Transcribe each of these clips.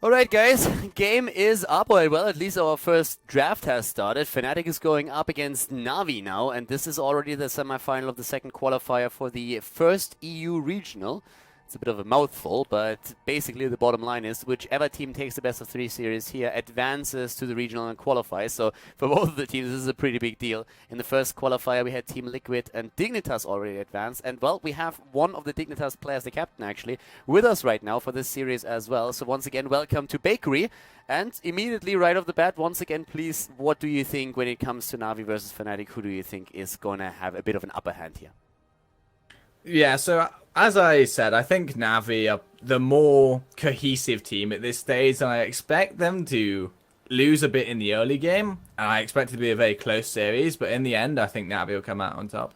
Alright guys, game is up, or well, at least our first draft has started. Fnatic is going up against NaVi now, and this is already the semifinal of the second qualifier for the first EU regional. It's a bit of a mouthful, but basically the bottom line is whichever team takes the best of 3 series here advances to the regional and qualifies. So for both of the teams, this is a pretty big deal. In the first qualifier, we had Team Liquid and Dignitas already advanced. And well, we have one of the Dignitas players, the captain actually, with us right now for this series as well. So once again, welcome to Bakery. And immediately right off the bat, once again, please, what do you think when it comes to NaVi versus Fnatic? Who do you think is going to have a bit of an upper hand here? Yeah, so as I said, I think NaVi are the more cohesive team at this stage, and I expect them to lose a bit in the early game, and I expect it to be a very close series, but in the end, I think NaVi will come out on top.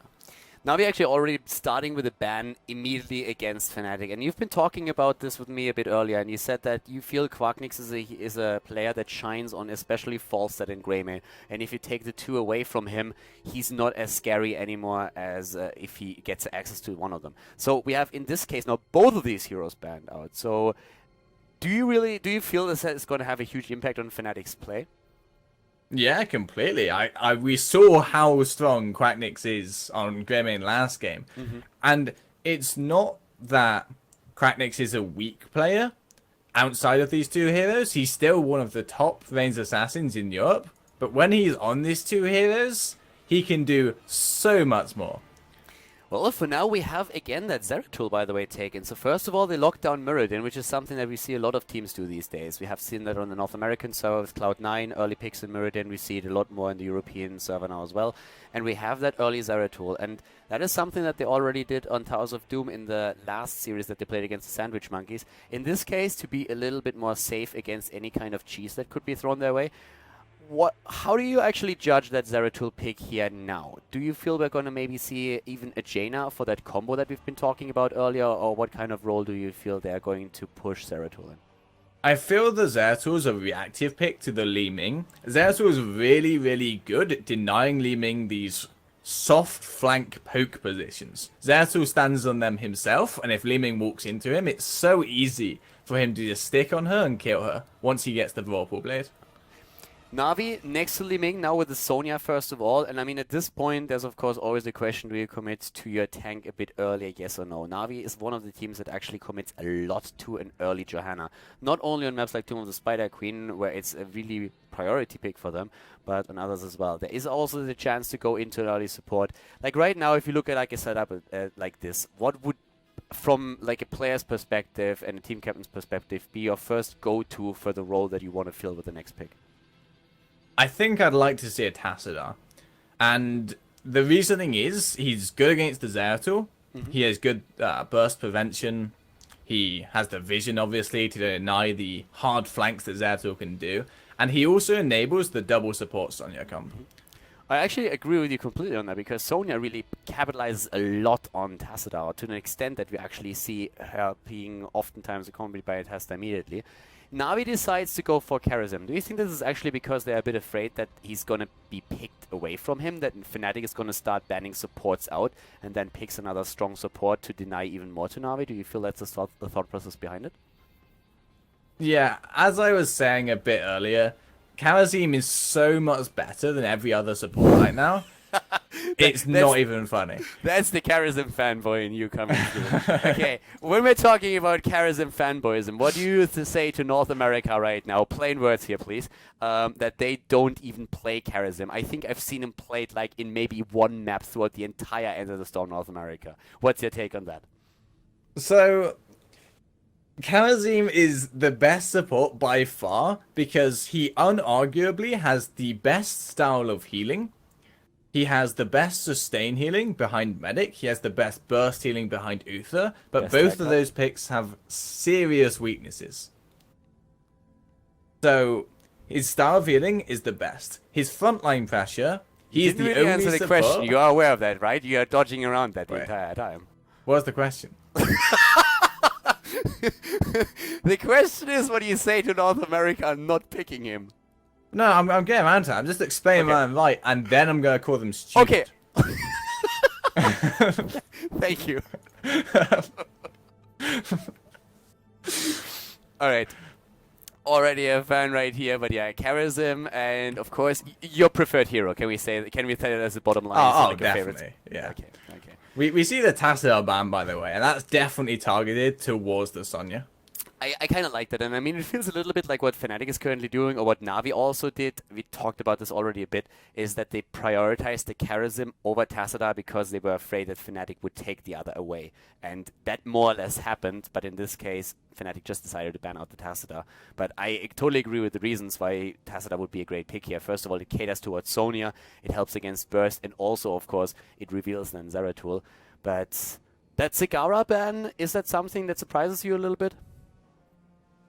NaVi actually already starting with a ban immediately against Fnatic, and you've been talking about this with me a bit earlier, and you said that you feel Quacknix is a player that shines on especially Falstad and Greymane, and if you take the two away from him, he's not as scary anymore as if he gets access to one of them. So we have in this case now both of these heroes banned out. So do you feel this is going to have a huge impact on Fnatic's play? Yeah, completely. We saw how strong Quacknix is on Greymane last game. And it's not that Quacknix is a weak player outside of these two heroes. He's still one of the top range assassins in Europe. But when he's on these two heroes, he can do so much more. Well, for now we have again that Zeratul, by the way, taken. So first of all, they locked down Mirrodin, which is something that we see a lot of teams do these days. We have seen that on the North American server with Cloud9, early picks in Mirrodin. We see it a lot more in the European server now as well. And we have that early Zeratul. And that is something that they already did on Towers of Doom in the last series that they played against the Sandwich Monkeys. In this case, to be a little bit more safe against any kind of cheese that could be thrown their way. How do you actually judge that Zeratul pick here now? Do you feel we're going to maybe see even a Jaina for that combo that we've been talking about earlier, or what kind of role do you feel they're going to push Zeratul in? I feel the Zeratul is a reactive pick to the Li Ming. Zeratul is really, really good at denying Li Ming these soft flank poke positions. Zeratul stands on them himself, and if Li Ming walks into him, it's so easy for him to just stick on her and kill her once he gets the Whirlpool Blade. NaVi next to Li Ming now with the Sonya first of all, and I mean at this point there's of course always the question, do you commit to your tank a bit earlier, yes or no? NaVi is one of the teams that actually commits a lot to an early Johanna. Not only on maps like Tomb of the Spider Queen, where it's a really priority pick for them, but on others as well. There is also the chance to go into an early support. Like right now, if you look at like a setup like this, what would, from like a player's perspective and a team captain's perspective, be your first go-to for the role that you want to fill with the next pick? I think I'd like to see a Tassadar. And the reasoning is, he's good against the Zeratul. He has good burst prevention. He has the vision, obviously, to deny the hard flanks that Zeratul can do. And he also enables the double support Sonya comp. I actually agree with you completely on that, because Sonya really capitalizes a lot on Tassadar to an extent that we actually see her being oftentimes accompanied by a Tasta immediately. NaVi decides to go for Karazim. Do you think this is actually because they're a bit afraid that he's going to be picked away from him, that Fnatic is going to start banning supports out and then picks another strong support to deny even more to NaVi? Do you feel that's the thought process behind it? Yeah, as I was saying a bit earlier, Karazim is so much better than every other support right now. It's not even funny. That's the Karazim fanboy in you coming through. Okay, when we're talking about Karazim fanboyism, what do you say to North America right now? Plain words here, please. That they don't even play Karazim. I think I've seen him played like in maybe one map throughout the entire end of the Storm North America. What's your take on that? So, Karazim is the best support by far because he unarguably has the best style of healing. He has the best sustain healing behind Medic. He has the best burst healing behind Uther. But both of those picks have serious weaknesses. So, his style of healing is the best. His frontline pressure, he's the only answer the support. question. You are aware of that, right? You are dodging around that the entire time. What's the question? The question is what do you say to North America not picking him? No, I'm getting around to it. I'm just explaining why I'm right, and then I'm going to call them stupid. Okay. Thank you. All right. already a fan right here, but yeah, Charism and of course your preferred hero. Can we say that as a bottom line? Oh, like your definitely. favorite? Yeah. Okay. We see the Tassadar ban, by the way, and that's definitely targeted towards the Sonya. I kind of like that, and I mean, it feels a little bit like what Fnatic is currently doing, or what Navi also did. We talked about this already a bit, is that they prioritized the Charism over Tassadar because they were afraid that Fnatic would take the other away. And that more or less happened, but in this case, Fnatic just decided to ban out the Tassadar. But I totally agree with the reasons why Tassadar would be a great pick here. First of all, it caters towards Sonya, it helps against Burst, and also, of course, it reveals then Zeratul. But that Zagara ban, is that something that surprises you a little bit?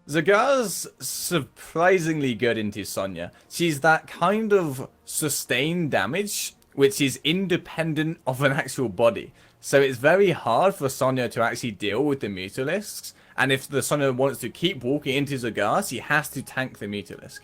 Zagara's surprisingly good into Sonya. She's that kind of sustained damage, which is independent of an actual body. So it's very hard for Sonya to actually deal with the Mutalisks. And if the Sonya wants to keep walking into Zagara, she has to tank the Mutalisk.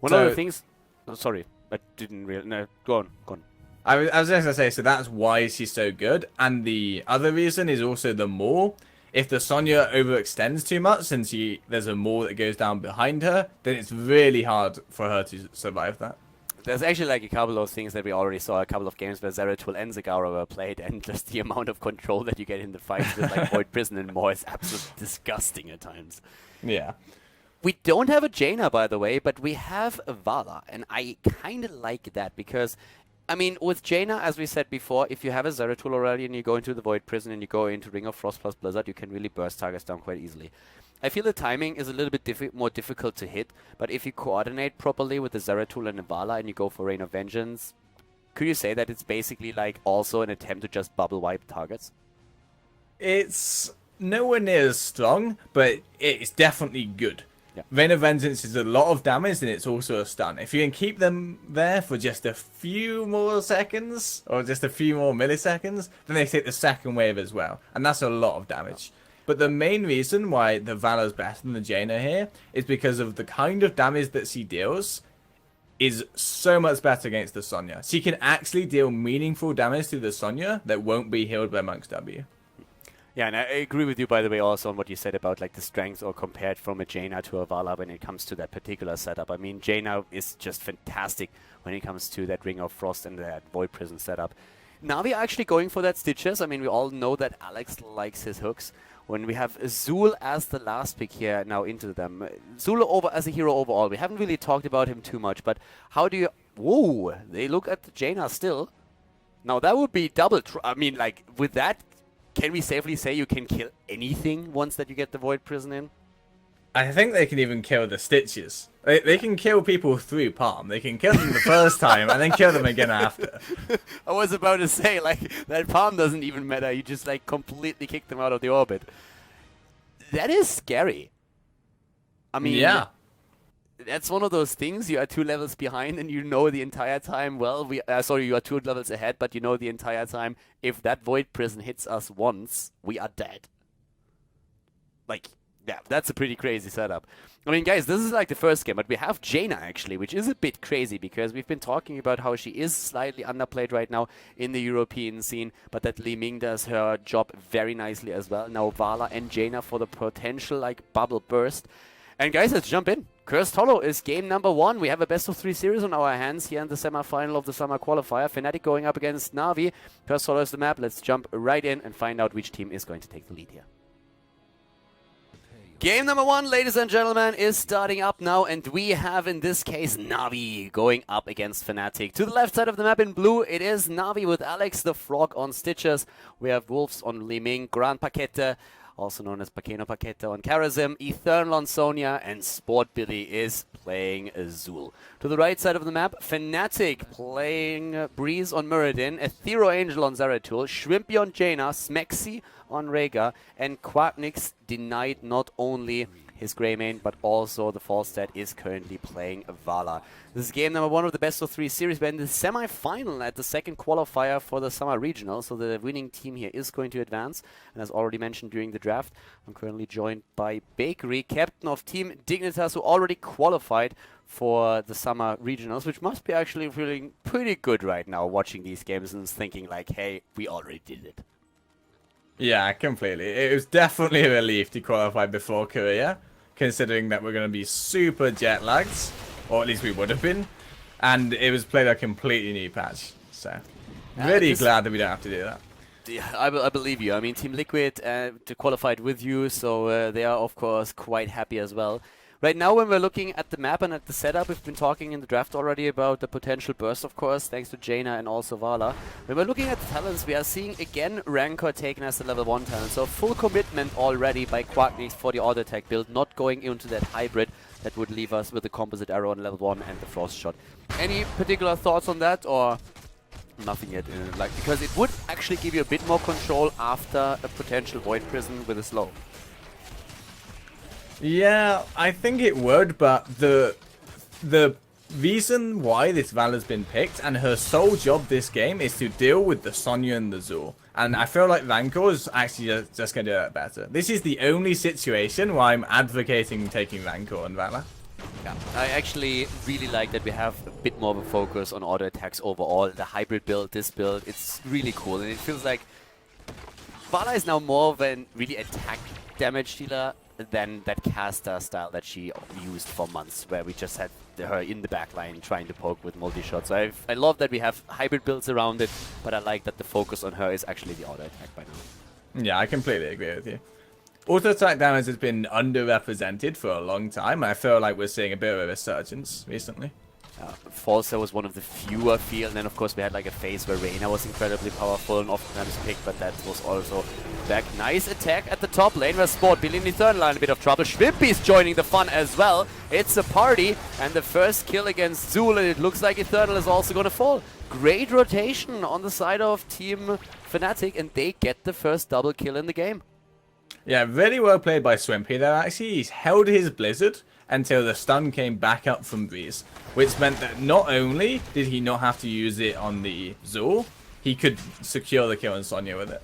One of the things... Oh, sorry, I didn't really... No, go on. I was just going to say, so that's why she's so good. And the other reason is also the Maul. If the Sonya overextends too much and there's a Maul that goes down behind her, then it's really hard for her to survive that. There's actually like a couple of things that we already saw, a couple of games where Zeratul and Zagara were played, and just the amount of control that you get in the fights with like Void Prison and more is absolutely disgusting at times. Yeah. We don't have a Jaina, by the way, but we have a Vala, and I kind of like that because... I mean, with Jaina, as we said before, if you have a Zeratul already and you go into the Void Prison and you go into Ring of Frost plus Blizzard, you can really burst targets down quite easily. I feel the timing is a little bit more difficult to hit, but if you coordinate properly with the Zeratul and the Vala and you go for Rain of Vengeance, could you say that it's basically like also an attempt to just bubble wipe targets? It's nowhere near as strong, but it's definitely good. Yeah. Rain of Vengeance is a lot of damage and it's also a stun. If you can keep them there for just a few more seconds or just a few more milliseconds, then they take the second wave as well. And that's a lot of damage. But the main reason why the Vala's better than the Jaina here is because of the kind of damage that she deals is so much better against the Sonya. She can actually deal meaningful damage to the Sonya that won't be healed by Monk's W. Yeah, and I agree with you, by the way, also on what you said about like the strengths or compared from a Jaina to a Vala when it comes to that particular setup. I mean, Jaina is just fantastic when it comes to that Ring of Frost and that Void Prison setup. Now we're actually going for that Stitches. I mean, we all know that Alex likes his hooks. When we have Zul as the last pick here now into them. Zul as a hero overall. We haven't really talked about him too much, but how do you... Whoa, they look at the Jaina still. Now that would be double... I mean, like, with that... Can we safely say you can kill anything once that you get the Void Prison in? I think they can even kill the Stitches. They can kill people through Palm. They can kill them the first time and then kill them again after. I was about to say, like, that Palm doesn't even matter. You just, like, completely kick them out of the orbit. That is scary. I mean... Yeah. That's one of those things, you are 2 levels behind and you know the entire time, well, you are 2 levels ahead, but you know the entire time, if that Void Prison hits us once, we are dead. Like, yeah, that's a pretty crazy setup. I mean, guys, this is like the first game, but we have Jaina, actually, which is a bit crazy, because we've been talking about how she is slightly underplayed right now in the European scene, but that Li Ming does her job very nicely as well. Now Vala and Jaina for the potential, like, bubble burst. And guys, let's jump in. Cursed Hollow is game number 1. We have a best-of-3 series on our hands here in the semi-final of the Summer Qualifier. Fnatic going up against Navi. Cursed Hollow is the map. Let's jump right in and find out which team is going to take the lead here. Game number 1, ladies and gentlemen, is starting up now, and we have, in this case, Navi going up against Fnatic. To the left side of the map in blue, it is Navi with Alex the Frog on Stitches. We have Wolves on Li Ming, Grand Paquette, also known as Pakeno Paquette on Charism, Eternal on Sonya, and Sport Billy is playing Azul. To the right side of the map, Fnatic playing Breeze on Muradin, Ethereal Angel on Zeratul, Shrimpy on Jaina, Smexy on Rhaegar, and Quacknix denied not only his Greymane, but also the Falstad is currently playing Vala. This is game number 1 of the best-of-3 series. We're in the semi-final at the second qualifier for the Summer Regional, so the winning team here is going to advance. And as already mentioned during the draft, I'm currently joined by Bakery, captain of Team Dignitas, who already qualified for the Summer Regionals, which must be actually feeling pretty good right now, watching these games and thinking like, hey, we already did it. Yeah, completely. It was definitely a relief to qualify before Korea. considering that we're going to be super jet lagged, or at least we would have been, and it was played a completely new patch. So, really glad that we don't have to do that. Yeah, I believe you. I mean, Team Liquid qualified with you, so they are, of course, quite happy as well. Right now, when we're looking at the map and at the setup, we've been talking in the draft already about the potential burst, of course, thanks to Jaina and also Vala. When we're looking at the talents, we are seeing, again, Rancor taken as the level 1 talent. So full commitment already by Quacknix for the auto attack build, not going into that hybrid that would leave us with the composite arrow on level 1 and the frost shot. Any particular thoughts on that, or nothing yet? Because it would actually give you a bit more control after a potential Void Prison with a slow. Yeah, I think it would, but the reason why this Vala's been picked and her sole job this game is to deal with the Sonya and the Zul. And I feel like Rancor is actually just going to do that better. This is the only situation where I'm advocating taking Rancor and Vala. Yeah, I actually really like that we have a bit more of a focus on auto attacks overall. The hybrid build, this build, it's really cool. And it feels like Vala is now more of a really attack damage dealer than that caster style that she used for months, where we just had her in the backline trying to poke with multi-shots. So I love that we have hybrid builds around it, but I like that the focus on her is actually the auto attack by now. Yeah, I completely agree with you. Auto attack damage has been underrepresented for a long time. I feel like we're seeing a bit of a resurgence recently. Falsa was one of the fewer field, and then of course we had like a phase where Reyna was incredibly powerful and oftentimes picked, but that was also back. Nice attack at the top lane where Sport Billy in the third line, a bit of trouble. Schwimpy's joining the fun as well. It's a party, and the first kill against Zul, and it looks like Eternal is also going to fall. Great rotation on the side of Team Fnatic, and they get the first double kill in the game. Yeah, really well played by Swimpy there actually. He's held his Blizzard until the stun came back up from Breeze, which meant that not only did he not have to use it on the Zul, he could secure the kill on Sonya with it.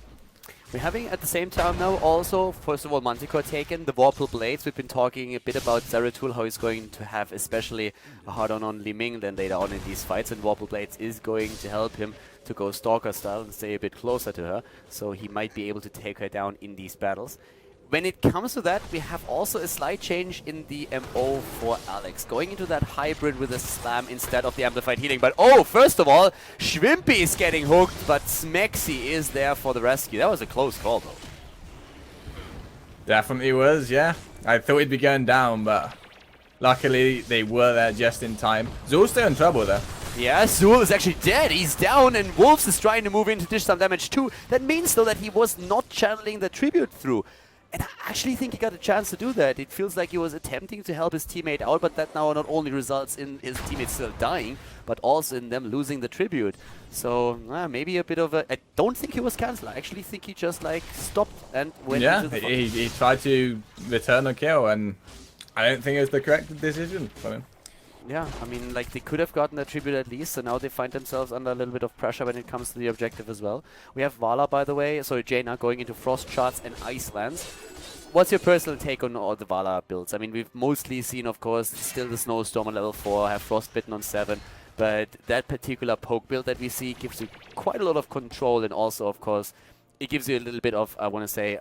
We're having at the same time now also, first of all, Manticore taken, the Vorpal Blades. We've been talking a bit about Zeratul, how he's going to have especially a hard-on on Li Ming then later on in these fights, and Vorpal Blades is going to help him to go Stalker style and stay a bit closer to her, so he might be able to take her down in these battles. When it comes to that, we have also a slight change in the MO for Alex, going into that hybrid with a slam instead of the amplified healing. But oh, first of all, Schwimpy is getting hooked, but Smexy is there for the rescue. That was a close call, though. Definitely was, yeah. I thought he'd be going down, but luckily they were there just in time. Zul's still in trouble, though. Yeah, Zul is actually dead. He's down, and Wolves is trying to move in to dish some damage too. That means, though, that he was not channeling the tribute through. And I actually think he got a chance to do that. It feels like he was attempting to help his teammate out, but that now not only results in his teammate still dying, but also in them losing the tribute. So maybe a bit of a... I don't think he was cancelled. I actually think he just like stopped and went into the... Yeah, he tried to return a kill, and I don't think it was the correct decision for him. Yeah, I mean, like, they could have gotten the tribute at least, so now they find themselves under a little bit of pressure when it comes to the objective as well. We have Vala, by the way, sorry, Jaina, going into Frost Charts and Icelands. What's your personal take on all the Vala builds? I mean, we've mostly seen, of course, still the Snowstorm on level 4, have Frostbitten on 7, but that particular poke build that we see gives you quite a lot of control, and also, of course, it gives you a little bit of, I want to say,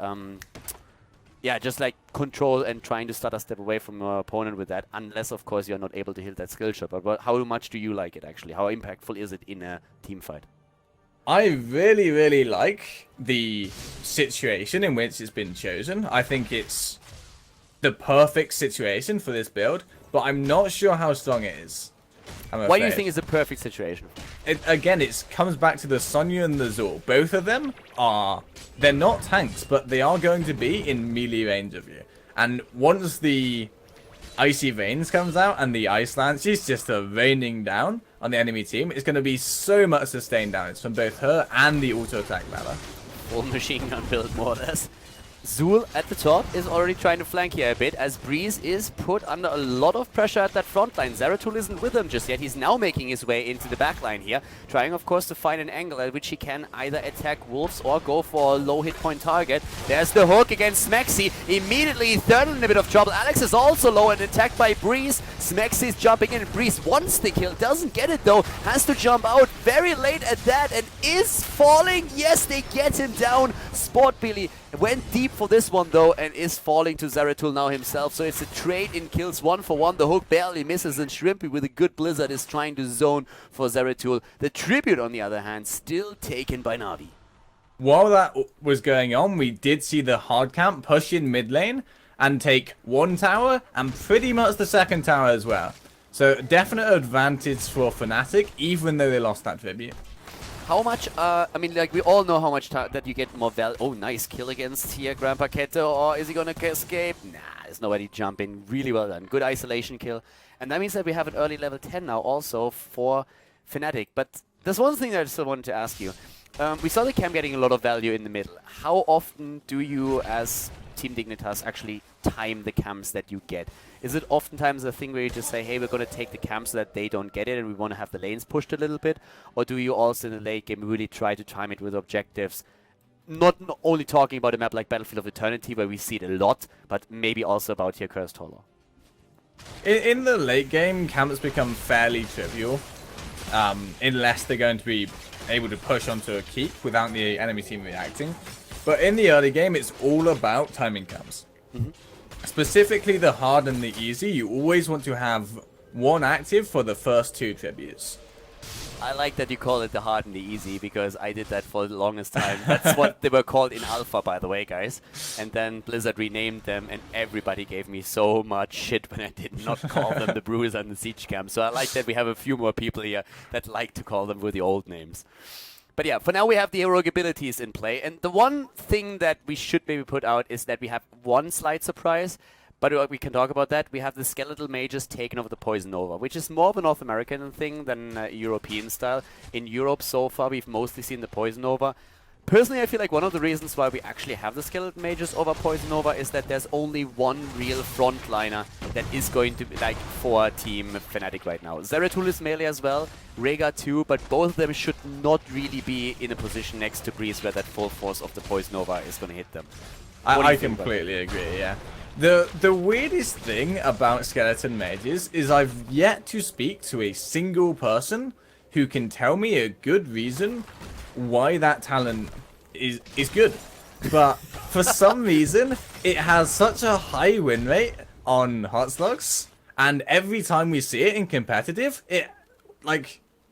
yeah, just like control and trying to start a step away from your opponent with that, unless, of course, you're not able to hit that skill shot. But how much do you like it, actually? How impactful is it in a team fight? I really, really like the situation in which it's been chosen. I think it's the perfect situation for this build, but I'm not sure how strong it is. Why do you think it's a perfect situation? Again, it comes back to the Sonya and the Zul. Both of them are... They're not tanks, but they are going to be in melee range of you. And once the Icy Veins comes out and the Ice Lances just are raining down on the enemy team, it's going to be so much sustained damage from both her and the auto-attack Vala. Full machine gun build, more or less. Zul at the top is already trying to flank here a bit, as Breeze is put under a lot of pressure at that front line. Zeratul isn't with him just yet. He's now making his way into the back line here, trying, of course, to find an angle at which he can either attack Wolves or go for a low hit point target. There's the hook against Smexy. Immediately, Third in a bit of trouble. Alex is also low and attacked by Breeze. Smexy's jumping in. Breeze wants the kill, doesn't get it though. Has to jump out very late at that, and is falling. Yes, they get him down. Sport Billy went deep for this one though and is falling to Zeratul now himself. So it's a trade in kills 1-for-1. The hook barely misses and Shrimpy with a good Blizzard is trying to zone for Zeratul. The Tribute on the other hand still taken by NaVi. While that was going on, we did see the hard camp push in mid lane and take one tower and pretty much the second tower as well. So definite advantage for Fnatic, even though they lost that Tribute. How much, I mean, like, we all know how much that you get more value. Oh, nice kill against here, Grandpa Keto. Or is he going to escape? Nah, there's nobody jumping. Really well done. Good isolation kill. And that means that we have an early level 10 now also for Fnatic. But there's one thing that I still wanted to ask you. We saw the camp getting a lot of value in the middle. How often do you, as Team Dignitas, actually time the camps that you get? Is it oftentimes a thing where you just say, hey, we're going to take the camps so that they don't get it and we want to have the lanes pushed a little bit? Or do you also in the late game really try to time it with objectives? Not only talking about a map like Battlefield of Eternity where we see it a lot, but maybe also about here Cursed Hollow. In the late game, camps become fairly trivial. Unless they're going to be able to push onto a keep without the enemy team reacting. But in the early game, it's all about timing camps. Specifically the hard and the easy, you always want to have one active for the first two tributes. I like that you call it the hard and the easy, because I did that for the longest time. That's what they were called in Alpha, by the way, guys. And then Blizzard renamed them, and everybody gave me so much shit when I did not call them the Bruiser and the Siege Camp. So I like that we have a few more people here that like to call them with the old names. But yeah, for now we have the heroic abilities in play. And the one thing that we should maybe put out is that we have one slight surprise. But we can talk about that. We have the Skeletal Mages taken over the Poison Nova, which is more of a North American thing than European style. In Europe so far, we've mostly seen the Poison Nova. Personally, I feel like one of the reasons why we actually have the Skeletal Mages over Poison Nova is that there's only one real frontliner that is going to be like for Team Fnatic right now. Zeratul is melee as well, Rhaegar too, but both of them should not really be in a position next to Breeze where that full force of the Poison Nova is going to hit them. I completely agree, yeah. The weirdest thing about Skeleton Mages is I've yet to speak to a single person who can tell me a good reason why that talent is good. But for some reason, it has such a high win rate on Hot Slugs, and every time we see it in competitive, it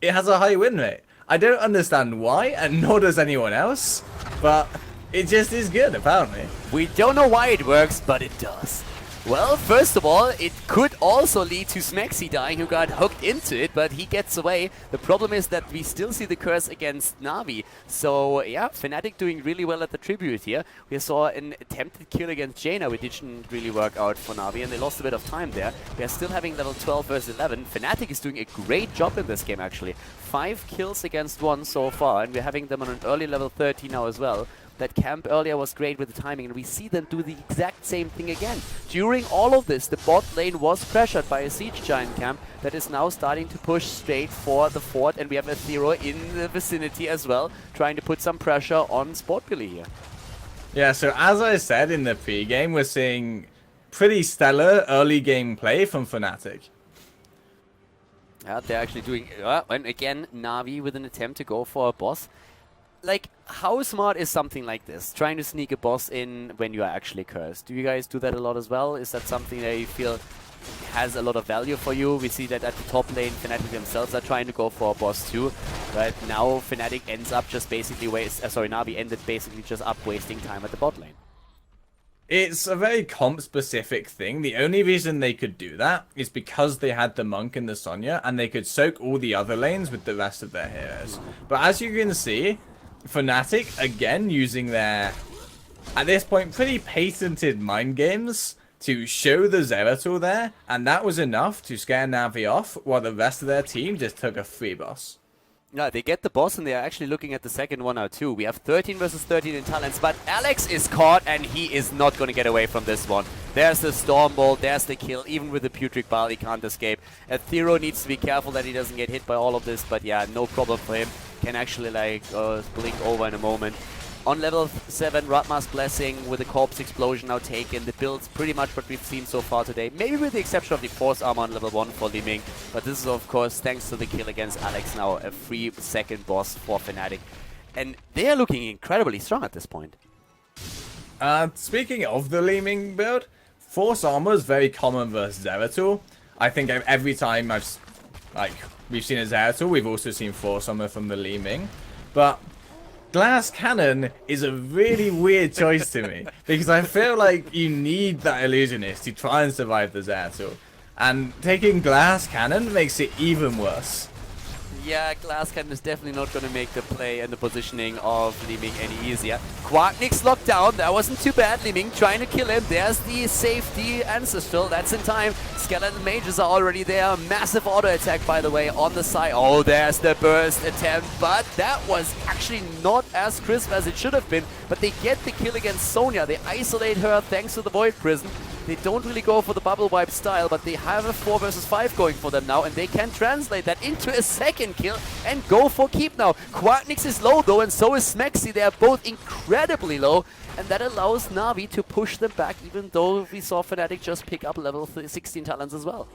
has a high win rate. I don't understand why, and nor does anyone else, but it just is good, apparently. We don't know why it works, but it does. Well, first of all, it could also lead to Smexy dying, who got hooked into it, but he gets away. The problem is that we still see the curse against NaVi. So, yeah, Fnatic doing really well at the Tribute here. We saw an attempted kill against Jaina, which didn't really work out for NaVi, and they lost a bit of time there. We are still having level 12 versus 11. Fnatic is doing a great job in this game, actually. 5 kills against 1 so far, and we're having them on an early level 30 now as well. That camp earlier was great with the timing, and we see them do the exact same thing again. During all of this, the bot lane was pressured by a Siege Giant camp that is now starting to push straight for the fort, and we have a Zero in the vicinity as well, trying to put some pressure on Sport Billy here. Yeah, so as I said in the pre-game, we're seeing pretty stellar early game play from Fnatic. Yeah, they're actually doing... and again, NaVi with an attempt to go for a boss. Like, how smart is something like this? Trying to sneak a boss in when you are actually cursed. Do you guys do that a lot as well? Is that something that you feel has a lot of value for you? We see that at the top lane, Fnatic themselves are trying to go for a boss too. But now Fnatic ends up just basically NaVi ended basically just up wasting time at the bot lane. It's a very comp-specific thing. The only reason they could do that is because they had the Monk and the Sonya, and they could soak all the other lanes with the rest of their heroes. But as you can see, Fnatic, again, using their, at this point, pretty patented mind games to show the Zeratul there, and that was enough to scare NaVi off, while the rest of their team just took a free boss. Yeah, they get the boss, and they are actually looking at the second one now too. We have 13 versus 13 in talents, but Alex is caught, and he is not going to get away from this one. There's the Storm Bolt, there's the kill. Even with the Putrid Bile, he can't escape. Athero needs to be careful that he doesn't get hit by all of this, but yeah, no problem for him. Can actually blink over in a moment. On level 7, Ratma's Blessing with the Corpse Explosion now taken. The build's pretty much what we've seen so far today. Maybe with the exception of the Force Armor on level 1 for Li Ming. But this is, of course, thanks to the kill against Alex now, a free second boss for Fnatic. And they are looking incredibly strong at this point. Speaking of the Leeming build, Force Armor is very common versus Zeratul. I think every time we've seen a Zeratul, we've also seen Force Armor from the Leeming. But Glass Cannon is a really weird choice to me, because I feel like you need that Illusionist to try and survive the Zeratul. And taking Glass Cannon makes it even worse. Yeah, Glass Cannon is definitely not going to make the play and the positioning of Leeming any easier. Quacknick's locked down. That wasn't too bad. Leeming trying to kill him. There's the safety Ancestral. That's in time. Skeleton Mages are already there. Massive auto attack, by the way, on the side. Oh, there's the burst attempt. But that was actually not as crisp as it should have been. But they get the kill against Sonya. They isolate her thanks to the Void Prison. They don't really go for the bubble wipe style, but they have a 4 versus 5 going for them now, and they can translate that into a second kill and go for keep now. Quacknix is low though, and so is Smexy. They are both incredibly low, and that allows Navi to push them back, even though we saw Fnatic just pick up level 16 talents as well.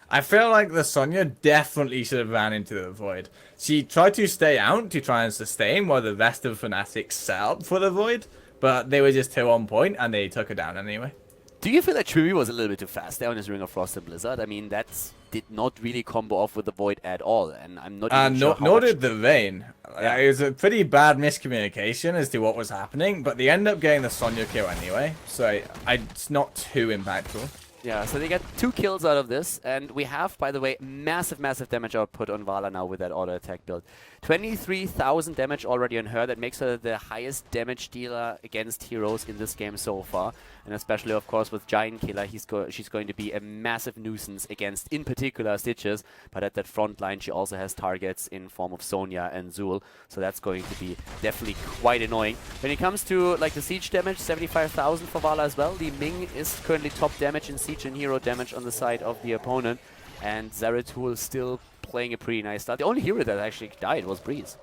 I feel like the Sonya definitely should have ran into the Void. She tried to stay out to try and sustain while the rest of Fnatic set up for the Void, but they were just too on point and they took her down anyway. Do you feel that Trivi was a little bit too fast there on his Ring of Frost and Blizzard? I mean, that did not really combo off with the Void at all, and I'm not even sure how nor much... did the Vayne. Yeah. It was a pretty bad miscommunication as to what was happening, but they end up getting the Sonya kill anyway, so it's not too impactful. Yeah, so they get 2 kills out of this, and we have, by the way, massive damage output on Vala now with that auto attack build. 23,000 damage already on her. That makes her the highest damage dealer against heroes in this game so far. And especially, of course, with Giant Killer, she's going to be a massive nuisance against, in particular, Stitches. But at that front line, she also has targets in form of Sonya and Zul. So that's going to be definitely quite annoying. When it comes to like the siege damage, 75,000 for Vala as well. Li Ming is currently top damage in siege and hero damage on the side of the opponent. And Zeratul still playing a pretty nice start. The only hero that actually died was Breeze.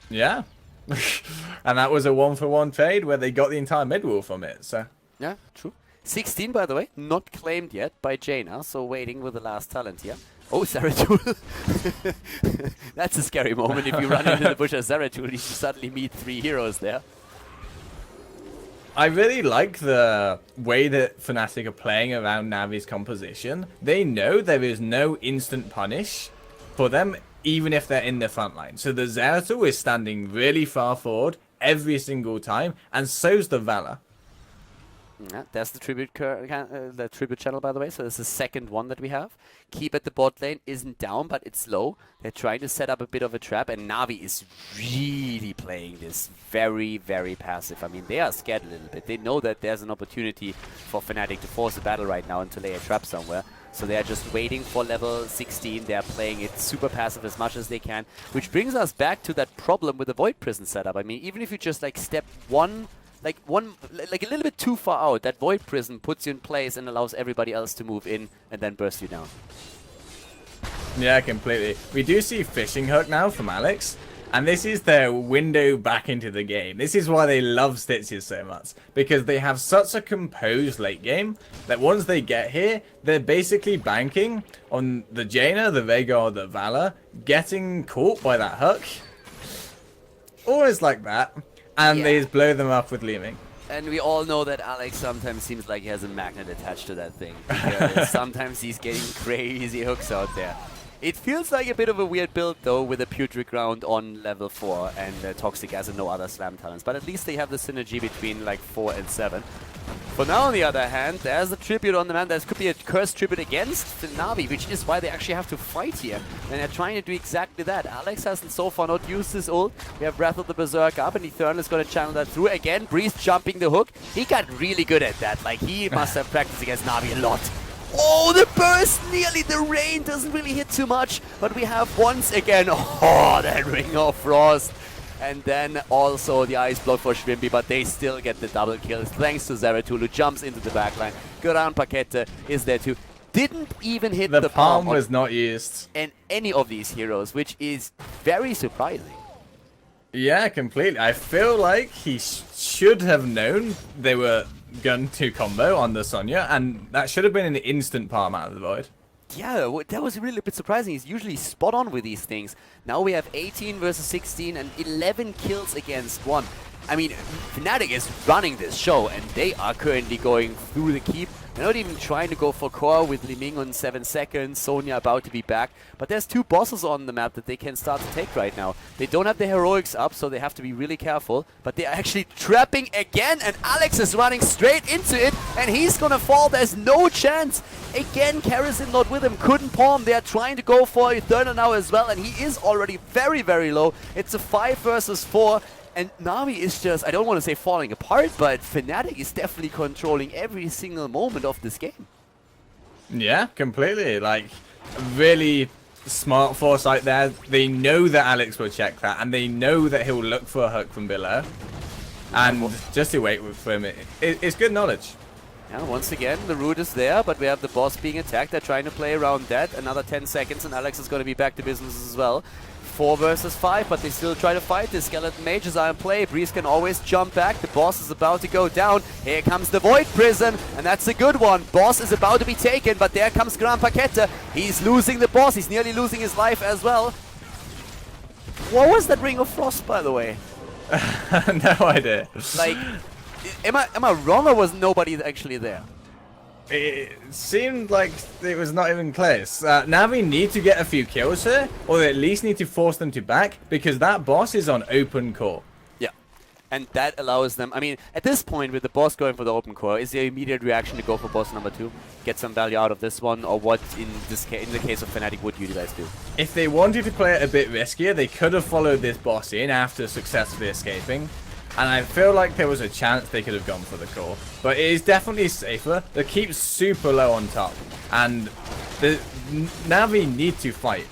Yeah. And that was a 1-for-1 trade where they got the entire mid-wall from it, so... Yeah, true. 16, by the way, not claimed yet by Jaina, so waiting with the last talent here. Oh, Zeratul. That's a scary moment if you run into the bush as Zeratul, you suddenly meet 3 heroes there. I really like the way that Fnatic are playing around Navi's composition. They know there is no instant punish for them, even if they're in the front line. So the Zeratul is standing really far forward every single time, and so's the Valor. Yeah, there's the tribute channel, by the way. So this is the second one that we have. Keep at the bot lane isn't down, but it's low. They're trying to set up a bit of a trap, and Navi is really playing this very passive. I mean, they are scared a little bit. They know that there's an opportunity for Fnatic to force a battle right now and to lay a trap somewhere. So they are just waiting for level 16. They are playing it super passive as much as they can, which brings us back to that problem with the Void Prison setup. I mean, even if you just like step like a little bit too far out, that Void Prison puts you in place and allows everybody else to move in and then burst you down. Yeah, completely. We do see Fishing Hook now from Alex, and this is their window back into the game. This is why they love Stitches so much, because they have such a composed late game that once they get here, they're basically banking on the Jaina, the Vega, or the Valor getting caught by that hook. Always like that. And they just blow them up with Leeming. And we all know that Alex sometimes seems like he has a magnet attached to that thing. Because sometimes he's getting crazy hooks out there. It feels like a bit of a weird build, though, with a Putrid Ground on level 4 and Toxic as and no other slam talents. But at least they have the synergy between like 4 and 7. For now, on the other hand, there's a tribute on the man. There could be a cursed tribute against the Navi, which is why they actually have to fight here. And they're trying to do exactly that. Alex hasn't so far not used his ult. We have Wrath of the Berserk up, and Eternal is going to channel that through. Again, Breeze jumping the hook. He got really good at that. Like, he must have practiced against Navi a lot. Oh, the burst! Nearly the rain doesn't really hit too much. But we have once again, oh, that Ring of Frost. And then also the ice block for Shrimpy, but they still get the double kills thanks to Zeratul, who jumps into the backline. Good round Paquette is there too. Didn't even hit the palm was not used. And any of these heroes, which is very surprising. Yeah, completely. I feel like he should have known they were going to combo on the Sonya, and that should have been an instant palm out of the Void. Yeah, that was really a bit surprising. He's usually spot on with these things. Now we have 18 versus 16 and 11 kills against 1. I mean, Fnatic is running this show, and they are currently going through the keep. They're not even trying to go for core with Li Ming on 7 seconds, Sonya about to be back. But there's 2 bosses on the map that they can start to take right now. They don't have the heroics up, so they have to be really careful. But they're actually trapping again, and Alex is running straight into it, and he's gonna fall. There's no chance. Again, Kerosene not with him, couldn't palm. They're trying to go for Eternal now as well, and he is already very, very low. It's a 5 versus 4. And NaVi is just, I don't want to say falling apart, but Fnatic is definitely controlling every single moment of this game. Yeah, completely. Like, really smart foresight there. They know that Alex will check that, and they know that he'll look for a hook from below. And just to wait for him, it's good knowledge. Yeah, once again, the root is there, but we have the boss being attacked. They're trying to play around that. Another 10 seconds, and Alex is going to be back to business as well. 4 versus 5, but they still try to fight this. Skeleton Mages are in play. Breeze can always jump back. The boss is about to go down. Here comes the Void Prison, and that's a good one. Boss is about to be taken, but there comes Gran Paquete. He's losing the boss. He's nearly losing his life as well. What was that Ring of Frost, by the way? No idea. Like, am I wrong, or was nobody actually there? It seemed like it was not even close. NaVi need to get a few kills here, or they at least need to force them to back, because that boss is on open core. Yeah, and that allows them, I mean, at this point with the boss going for the open core, is the immediate reaction to go for boss number 2? Get some value out of this one, or what in the case of Fnatic would you guys do? If they wanted to play it a bit riskier, they could have followed this boss in after successfully escaping. And I feel like there was a chance they could have gone for the core. But it is definitely safer. The keep's super low on top. And the NaVi need to fight.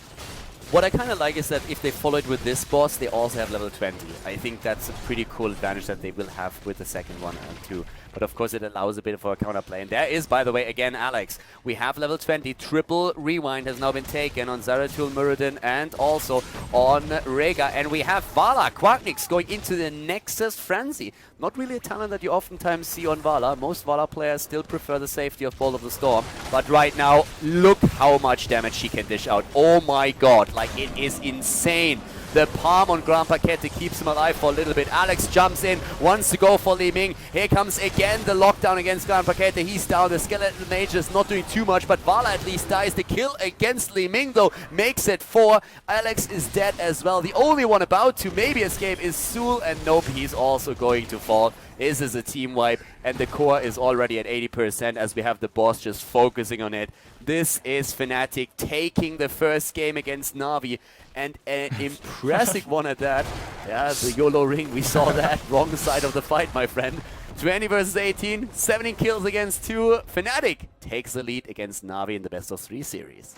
What I kind of like is that if they follow it with this boss, they also have level 20. I think that's a pretty cool advantage that they will have with the second one and 2. But of course it allows a bit of a counterplay. And there is, by the way, again, Alex. We have level 20. Triple rewind has now been taken on Zeratul, Muradin, and also on Rega. And we have Vala, Quacknix going into the Nexus Frenzy. Not really a talent that you oftentimes see on Vala. Most Vala players still prefer the safety of Bolt of the Storm. But right now, look how much damage she can dish out. Oh my god, like it is insane. The palm on Gran Paquete keeps him alive for a little bit. Alex jumps in, wants to go for Li Ming. Here comes again the lockdown against Gran Paquete. He's down. The Skeleton Mage is not doing too much, but Vala at least dies. The kill against Li Ming, though, makes it 4. Alex is dead as well. The only one about to maybe escape is Sul, and nope, he's also going to fall. This is a team wipe, and the core is already at 80% as we have the boss just focusing on it. This is Fnatic taking the first game against NaVi, and an impressive one at that. Yeah, the YOLO ring, we saw that. Wrong side of the fight, my friend. 20 versus 18, 17 kills against 2. Fnatic takes the lead against NaVi in the best of 3 series.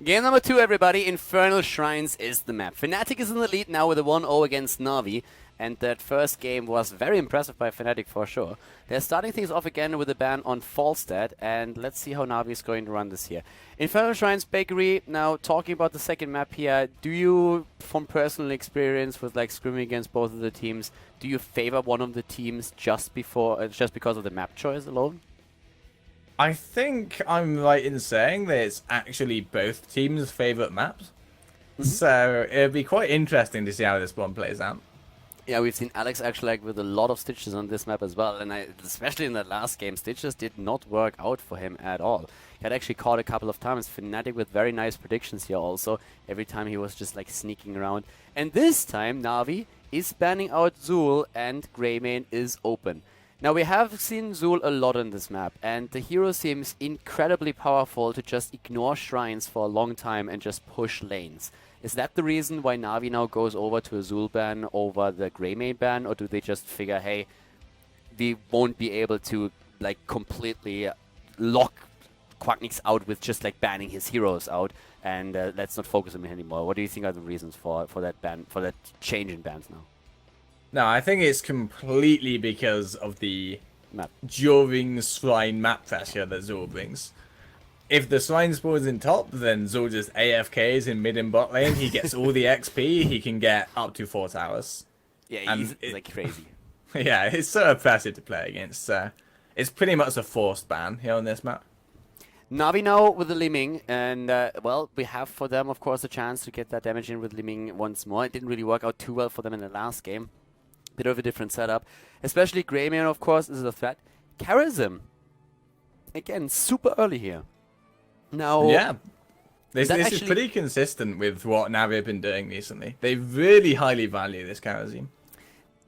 Game number 2, everybody. Infernal Shrines is the map. Fnatic is in the lead now with a 1-0 against NaVi. And that first game was very impressive by Fnatic for sure. They're starting things off again with a ban on Falstad. And let's see how NaVi is going to run this here. Infernal Shrines Bakery, now talking about the second map here. Do you, from personal experience with like scrimming against both of the teams, do you favor one of the teams just because of the map choice alone? I think I'm right in saying that it's actually both teams' favourite maps. So it'll be quite interesting to see how this one plays out. Yeah, we've seen Alex actually like with a lot of Stitches on this map as well. And especially in that last game, Stitches did not work out for him at all. He had actually caught a couple of times. Fnatic with very nice predictions here also. Every time he was just like sneaking around. And this time, NaVi is banning out Zul and Greymane is open. Now, we have seen Zul a lot on this map, and the hero seems incredibly powerful to just ignore shrines for a long time and just push lanes. Is that the reason why NaVi now goes over to a Zul ban over the Greymane ban, or do they just figure, hey, we won't be able to like completely lock Quacknix out with just like banning his heroes out, and let's not focus on him anymore? What do you think are the reasons for that ban, for that change in bans now? No, I think it's completely because of the Map. during Shrine map pressure that Zul brings. if the Swine Spaw's in top, then Zul just AFKs in mid and bot lane. He gets all the XP. He can get up to 4 towers. Yeah, he's like crazy. Yeah, it's so impressive to play against. It's pretty much a forced ban here on this map. NaVi now with the Liming, and well, we have for them, of course, a chance to get that damage in with Liming once more. It didn't really work out too well for them in the last game. Bit of a different setup. Especially Greymane, of course, is a threat. Charism, again, super early here. Now, yeah, this is pretty consistent with what NaVi have been doing recently. They really highly value this Charism.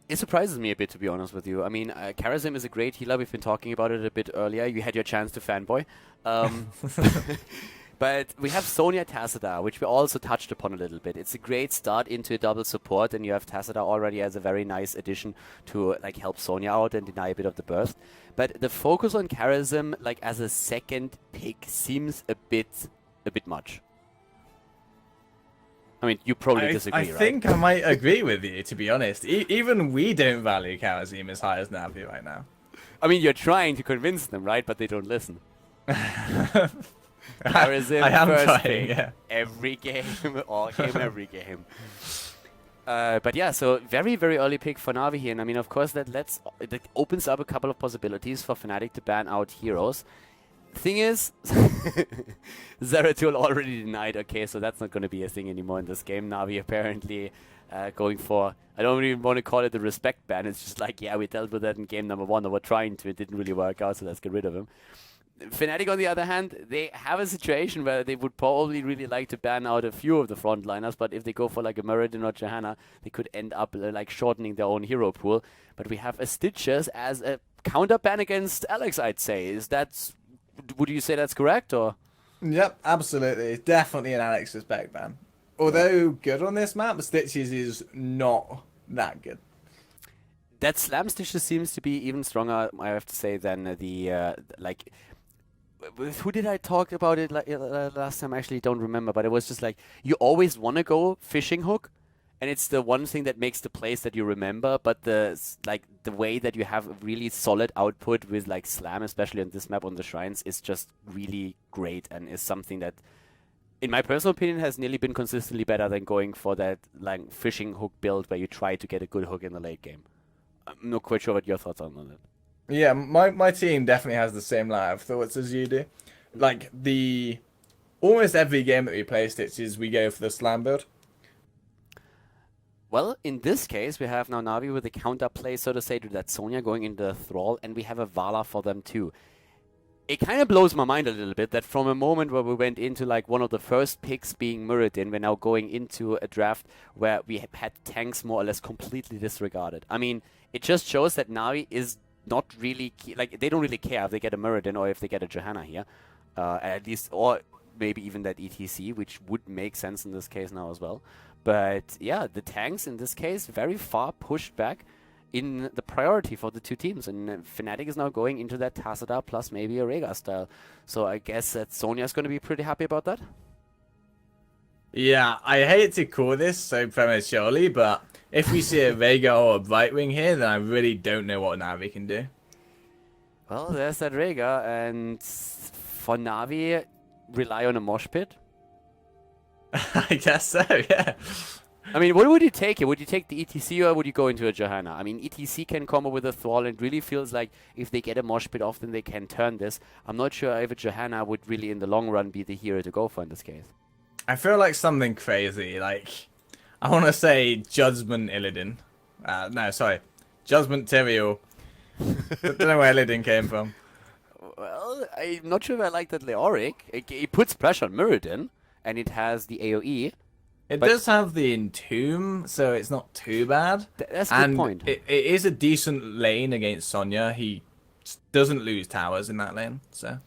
It surprises me a bit, to be honest with you. I mean, Charism is a great healer. We've been talking about it a bit earlier. You had your chance to fanboy. But we have Sonya Tassadar, which we also touched upon a little bit. It's a great start into a double support, and you have Tassadar already as a very nice addition to like help Sonya out and deny a bit of the burst. But the focus on Charism, like as a second pick, seems a bit much. I mean, you probably disagree, right? I think I might agree with you, to be honest. Even we don't value Charism as high as NaVi right now. I mean, you're trying to convince them, right? But they don't listen. Charism I am first trying, pick, yeah. every game, all game, every game. But yeah, so very, very early pick for NaVi here. And I mean, of course, that opens up a couple of possibilities for Fnatic to ban out heroes. Thing is, Zeratul already denied. Okay, so that's not going to be a thing anymore in this game. NaVi apparently going for, I don't even want to call it the respect ban. It's just like, yeah, we dealt with that in game number 1, or we're trying to. It didn't really work out, so let's get rid of him. Fnatic, on the other hand, they have a situation where they would probably really like to ban out a few of the frontliners, but if they go for like a Muradin or Johanna, they could end up like shortening their own hero pool. But we have a Stitches as a counter ban against Alex, I'd say. Would you say that's correct, or? Yep, absolutely. Definitely an Alex respect ban. Although good on this map, Stitches is not that good. That Slam Stitches seems to be even stronger, I have to say, than the, like... Who did I talk about it last time? I actually don't remember, but it was just like, you always want to go fishing hook, and it's the one thing that makes the plays that you remember, but the way that you have a really solid output with like Slam, especially on this map on the Shrines, is just really great, and is something that, in my personal opinion, has nearly been consistently better than going for that like fishing hook build where you try to get a good hook in the late game. I'm not quite sure what your thoughts are on that. Yeah, my team definitely has the same line of thoughts as you do. Like, almost every game that we play Stitches, we go for the Slam build. Well, in this case, we have now NaVi with a counter play, so to say, to that Sonya going into the Thrall, and we have a Vala for them too. It kind of blows my mind a little bit that from a moment where we went into like one of the first picks being Muradin, we're now going into a draft where we had tanks more or less completely disregarded. I mean, it just shows that NaVi is not really like, they don't really care if they get a Muradin or if they get a Johanna here, at least, or maybe even that ETC, which would make sense in this case now as well. But yeah, the tanks in this case very far pushed back in the priority for the two teams, and Fnatic is now going into that Tassadar plus maybe a Rhaegar style. So I guess that Sonya's going to be pretty happy about that. Yeah, I hate to call this so prematurely, but if we see a Rhaegar or a Brightwing here, then I really don't know what NaVi can do. Well, there's that Rhaegar, and for NaVi, rely on a mosh pit. I guess so, yeah. I mean, what would you take here? Would you take the ETC or would you go into a Johanna? I mean, ETC can combo with a Thrall, and it really feels like if they get a mosh pit off, then they can turn this. I'm not sure if a Johanna would really, in the long run, be the hero to go for in this case. I feel like something crazy, like, I want to say Judgment Illidan. No, sorry. Judgment Tyrael. Don't know where Illidan came from. Well, I'm not sure if I like that Leoric. It puts pressure on Muradin, and it has the AoE. It does have the Entomb, so it's not too bad. That's a good point. It is a decent lane against Sonya. He doesn't lose towers in that lane, so...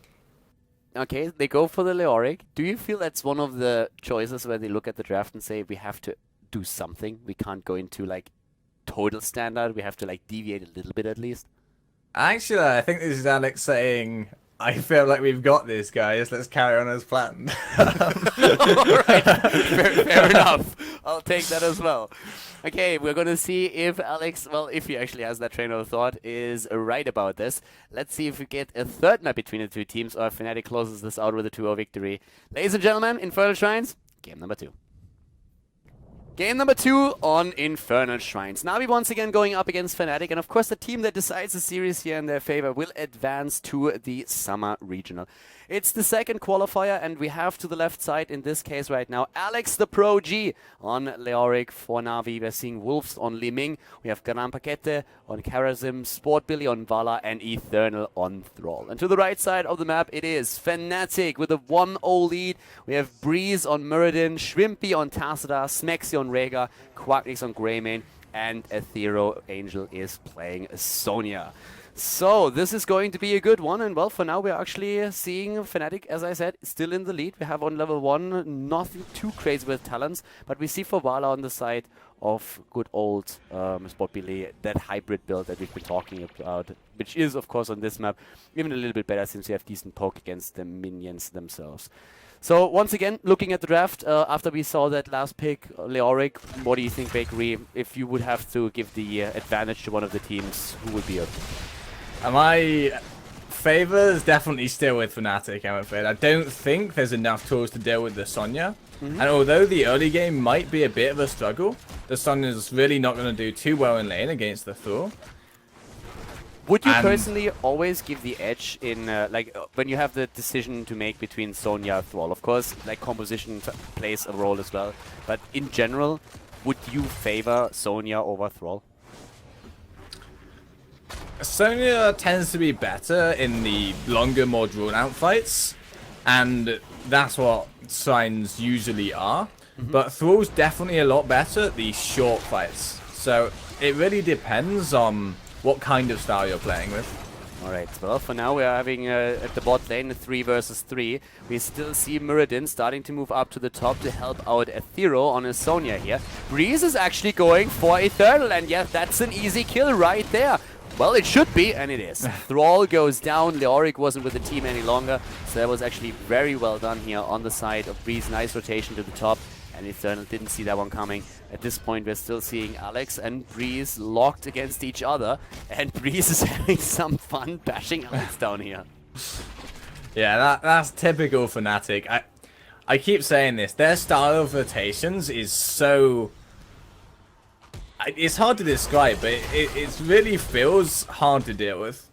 Okay, they go for the Leoric. Do you feel that's one of the choices where they look at the draft and say, we have to do something? We can't go into, like, total standard. We have to, like, deviate a little bit at least? Actually, I think this is Alex saying, I feel like we've got this, guys. Let's carry on as planned. Alright, fair enough. I'll take that as well. Okay, we're gonna see if Alex, well, if he actually has that train of thought, is right about this. Let's see if we get a third map between the two teams, or if Fnatic closes this out with a 2-0 victory. Ladies and gentlemen, Infernal Shrines, game number 2. Game number 2 on Infernal Shrines. NaVi once again going up against Fnatic, and of course the team that decides the series here in their favor will advance to the Summer Regional. It's the second qualifier, and we have to the left side in this case right now Alex the Pro G on Leoric for NaVi. We're seeing Wolves on Liming. We have Khaldor and Bakery on Karazim, Sport Billy on Vala, and Eternal on Thrall. And to the right side of the map it is Fnatic with a 1-0 lead. We have Breeze on Muradin, Shrimpy on Tacita, Smexy on Rhaegar, Quacknix on Greymane, and Aethero Angel is playing Sonya. So this is going to be a good one, and well, for now we're actually seeing Fnatic, as I said, still in the lead. We have on level 1 nothing too crazy with talents, but we see for Vala on the side of good old Sport Billy, that hybrid build that we've been talking about, which is of course on this map even a little bit better since you have decent poke against the minions themselves. So once again, looking at the draft, after we saw that last pick, Leoric, what do you think, Bakery? If you would have to give the advantage to one of the teams, who would be it? My favour is definitely still with Fnatic, I'm afraid. I don't think there's enough tools to deal with the Sonya. And although the early game might be a bit of a struggle, the Sonya's really not going to do too well in lane against the Thrall. Would you personally always give the edge in, like, when you have the decision to make between Sonya and Thrall? Of course, like, composition plays a role as well. But in general, would you favor Sonya over Thrall? Sonya tends to be better in the longer, more drawn-out fights, and that's what Shrines usually are. But Thrall's definitely a lot better at the short fights. So it really depends on what kind of style you're playing with. Alright, well, for now we are having at the bot lane a 3 versus 3. We still see Muradin starting to move up to the top to help out Aethero on his Sonya here. Breeze is actually going for Eternal, and yeah, that's an easy kill right there. Well, it should be, and it is. Thrall goes down. Leoric wasn't with the team any longer, so that was actually very well done here on the side of Breeze. Nice rotation to the top, and Eternal didn't see that one coming. At this point, we're still seeing Alex and Breeze locked against each other, and Breeze is having some fun bashing Alex down here. Yeah, that's typical Fnatic. I keep saying this. Their style of rotations is so... It's hard to describe, but it really feels hard to deal with.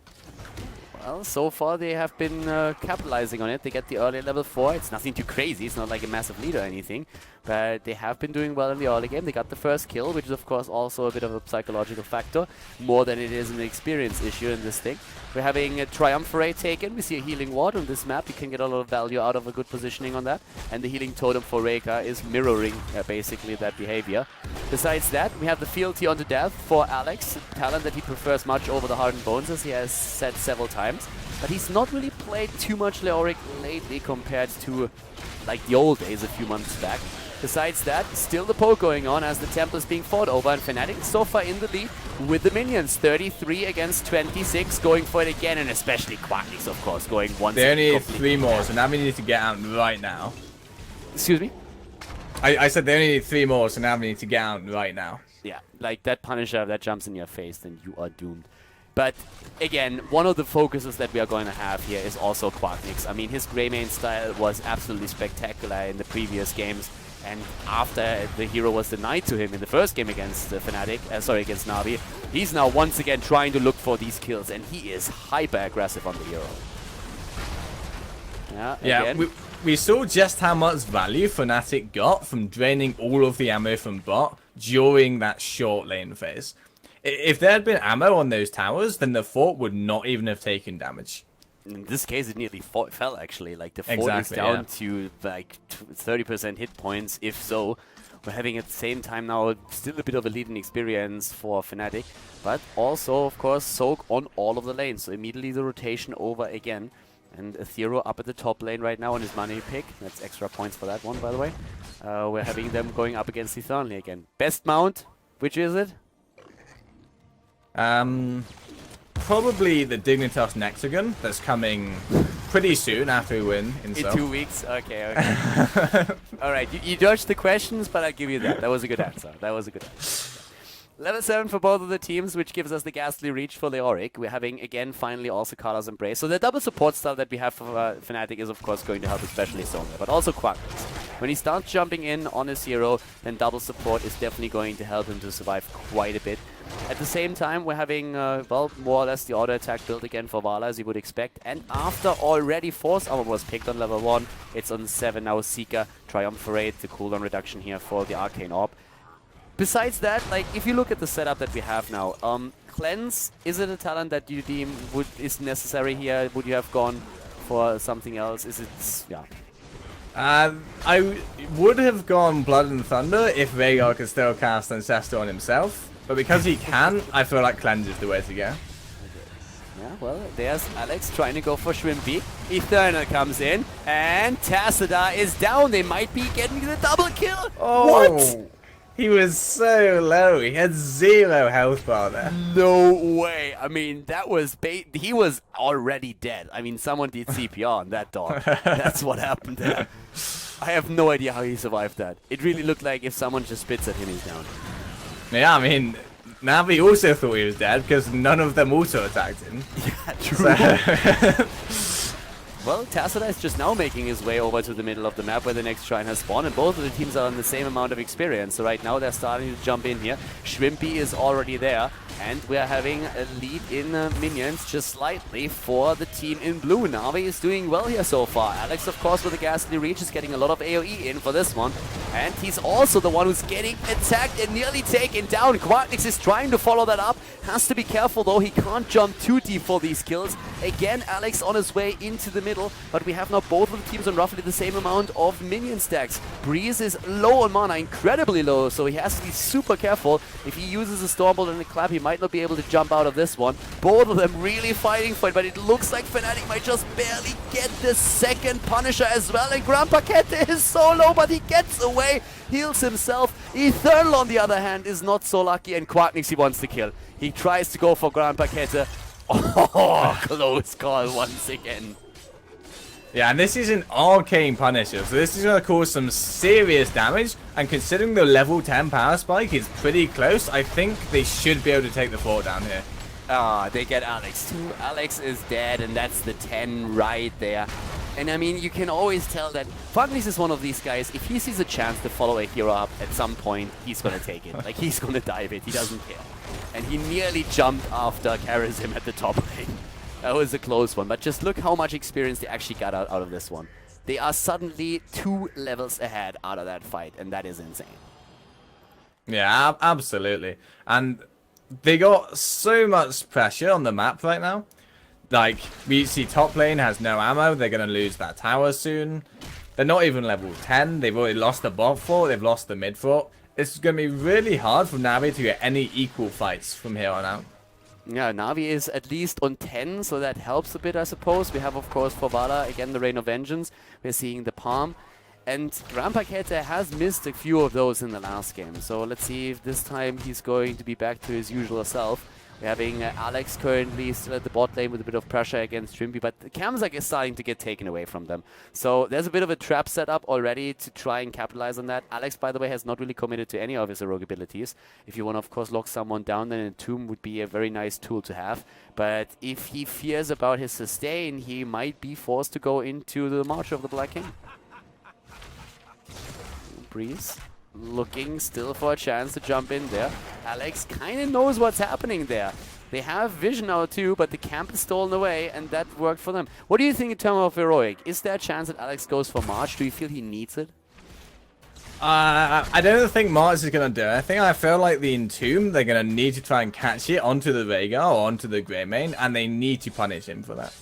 Well, so far they have been capitalizing on it. They get the early level 4. It's nothing too crazy. It's not like a massive lead or anything. But they have been doing well in the early game. They got the first kill, which is of course also a bit of a psychological factor. More than it is an experience issue in this thing. We're having a Triumvirate taken. We see a healing ward on this map. You can get a lot of value out of a good positioning on that. And the healing totem for Rhaegar is mirroring basically that behavior. Besides that, we have the fealty onto death for Alex, a talent that he prefers much over the Hardened Bones, as he has said several times. But he's not really played too much Leoric lately compared to like the old days a few months back. Besides that, still the poke going on as the temple is being fought over, and Fnatic so far in the lead with the minions. 33 against 26, going for it again, and especially Quacknix, of course, going once. They only need 3 more, so now we need to get out right now. Excuse me? I said they only need 3 more, so now we need to get out right now. Yeah, like that Punisher that jumps in your face, then you are doomed. But again, one of the focuses that we are going to have here is also Quacknix. I mean, his Greymane style was absolutely spectacular in the previous games. And after the hero was denied to him in the first game against Fnatic, against NaVi, he's now once again trying to look for these kills, and he is hyper aggressive on the hero. Yeah, we saw just how much value Fnatic got from draining all of the ammo from bot during that short lane phase. If there had been ammo on those towers, then the fort would not even have taken damage. In this case, it nearly fell, actually. Like, the fort is down to, like, 30% hit points, if so. We're having, at the same time now, still a bit of a leading experience for Fnatic. But also, of course, Soak on all of the lanes. So immediately the rotation over again. And Aethero up at the top lane right now on his money pick. That's extra points for that one, by the way. We're having them going up against Eternal again. Best mount, which is it? Probably the Dignitas Nexagon that's coming pretty soon after we win in In 2 weeks? Okay, okay. All right, you dodged the questions, but I'll give you that. That was a good answer. That was a good answer. Level 7 for both of the teams, which gives us the Ghastly Reach for Leoric. We're having, again, finally also Khaldor's Embrace. So the double support style that we have for Fnatic is, of course, going to help, especially Sonya, but also Quacknix. When he starts jumping in on his hero, then double support is definitely going to help him to survive quite a bit. At the same time, we're having, well, more or less the auto attack build again for Vala, as you would expect. And after already Force Armor was picked on level 1, it's on 7 now. Seeker, Triumvirate, the cooldown reduction here for the Arcane Orb. Besides that, like, if you look at the setup that we have now, Cleanse, is it a talent that you deem is necessary here? Would you have gone for something else? Is it, yeah. I would have gone Blood and Thunder if Veigar could still cast Ancestor on himself, but because he can, I feel like Cleanse is the way to go. Yeah, well, there's Alex trying to go for Shrimpy. Eternal comes in, and Tassadar is down. They might be getting the double kill. Oh. What? He was so low. He had 0 health bar there. No way. I mean, that was he was already dead. I mean, someone did CPR on that dog. That's what happened there. I have no idea how he survived that. It really looked like if someone just spits at him, he's down. Yeah, I mean, NaVi also thought he was dead because none of them also attacked him. Yeah, true. Well, Tassadar is just now making his way over to the middle of the map where the next shrine has spawned, and both of the teams are on the same amount of experience. So right now they're starting to jump in here. Shrimpy is already there, and we are having a lead in minions just slightly for the team in blue. NaVi is doing well here so far. Alex, of course, with the Ghastly Reach is getting a lot of AoE in for this one, and he's also the one who's getting attacked and nearly taken down. Quacknix is trying to follow that up. Has to be careful though, he can't jump too deep for these kills. Again, Alex on his way into the middle, but we have now both of the teams on roughly the same amount of minion stacks. Breeze is low on mana, incredibly low, so he has to be super careful. If he uses a Stormbolt and a Clap, he might not be able to jump out of this one. Both of them really fighting for it, but it looks like Fnatic might just barely get the second Punisher as well, and Grandpa Kete is so low, but he gets away, heals himself. Eternal, on the other hand, is not so lucky, and Quacknix he wants to kill. He tries to go for Grandpa Kete. Oh, close call once again. Yeah, and this is an Arcane Punisher, so this is going to cause some serious damage, and considering the level 10 power spike is pretty close, I think they should be able to take the fort down here. Ah, they get Alex too. Alex is dead, and that's the 10 right there. And I mean, you can always tell that Quacknix is one of these guys, if he sees a chance to follow a hero up at some point, he's going to take it. Like, he's going to dive it, he doesn't care. And he nearly jumped after Karazim at the top lane. That was a close one, but just look how much experience they actually got out of this one. They are suddenly 2 levels ahead out of that fight, and that is insane. Yeah, absolutely. And they got so much pressure on the map right now. Like, we see top lane has no ammo, they're going to lose that tower soon. They're not even level 10, they've already lost the bot fort, they've lost the mid fort. It's going to be really hard for NaVi to get any equal fights from here on out. Yeah, NaVi is at least on 10, so that helps a bit, I suppose. We have, of course, for Vala, again, the Rain of Vengeance. We're seeing the Palm. And Grandpa Kete has missed a few of those in the last game. So let's see if this time he's going to be back to his usual self. We're having Alex currently still at the bot lane with a bit of pressure against Shrimpy, but the Kamzak is starting to get taken away from them. So there's a bit of a trap set up already to try and capitalize on that. Alex, by the way, has not really committed to any of his heroic abilities. If you want to, of course, lock someone down, then a Tomb would be a very nice tool to have. But if he fears about his sustain, he might be forced to go into the March of the Black King. Breeze looking still for a chance to jump in there. Alex kind of knows what's happening there. They have vision now too, but the camp is stolen away, and that worked for them. What do you think in terms of heroic? Is there a chance that Alex goes for March? Do you feel he needs it? I don't think March is going to do it. I feel like the Entomb, they're going to need to try and catch it onto the Veigar or onto the Greymane, and they need to punish him for that.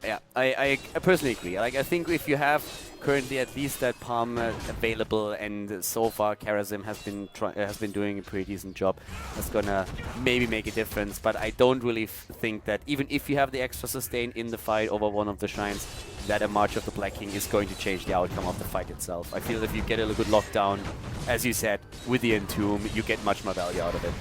Yeah, I personally agree. Like, I think if you have currently at least that Palm available, and so far Karazim has been doing a pretty decent job, that's gonna maybe make a difference. But I don't really think that even if you have the extra sustain in the fight over one of the shrines, that a March of the Black King is going to change the outcome of the fight itself. I feel if you get a good lockdown, as you said, with the Entomb, you get much more value out of it.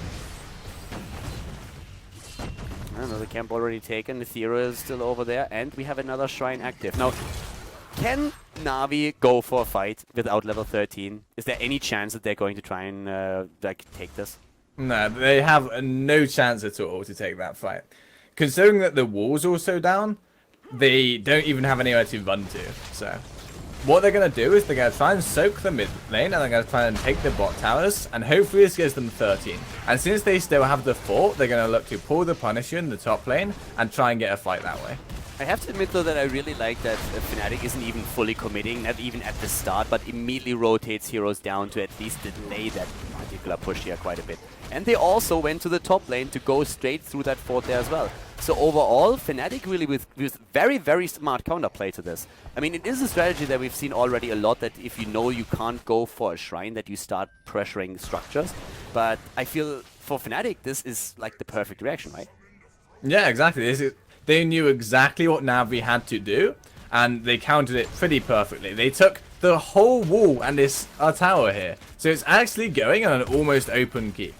Another camp already taken. The Thera is still over there, and we have another shrine active. Now, can Navi go for a fight without level 13? Is there any chance that they're going to try and like take this? No, they have no chance at all to take that fight. Considering that the wall's also down, they don't even have anywhere to run to. So, what they're going to do is they're going to try and soak the mid lane, and they're going to try and take the bot towers, and hopefully this gives them 13. And since they still have the fort, they're going to look to pull the Punisher in the top lane and try and get a fight that way. I have to admit though that I really like that Fnatic isn't even fully committing, not even at the start, but immediately rotates heroes down to at least delay that particular push here quite a bit. And they also went to the top lane to go straight through that fort there as well. So overall, Fnatic really with very, very smart counterplay to this. I mean, it is a strategy that we've seen already a lot, that if you know you can't go for a shrine, that you start pressuring structures. But I feel for Fnatic, this is like the perfect reaction, right? Yeah, exactly. They knew exactly what NaVi had to do, and they countered it pretty perfectly. They took the whole wall and this tower here. So it's actually going on an almost open keep.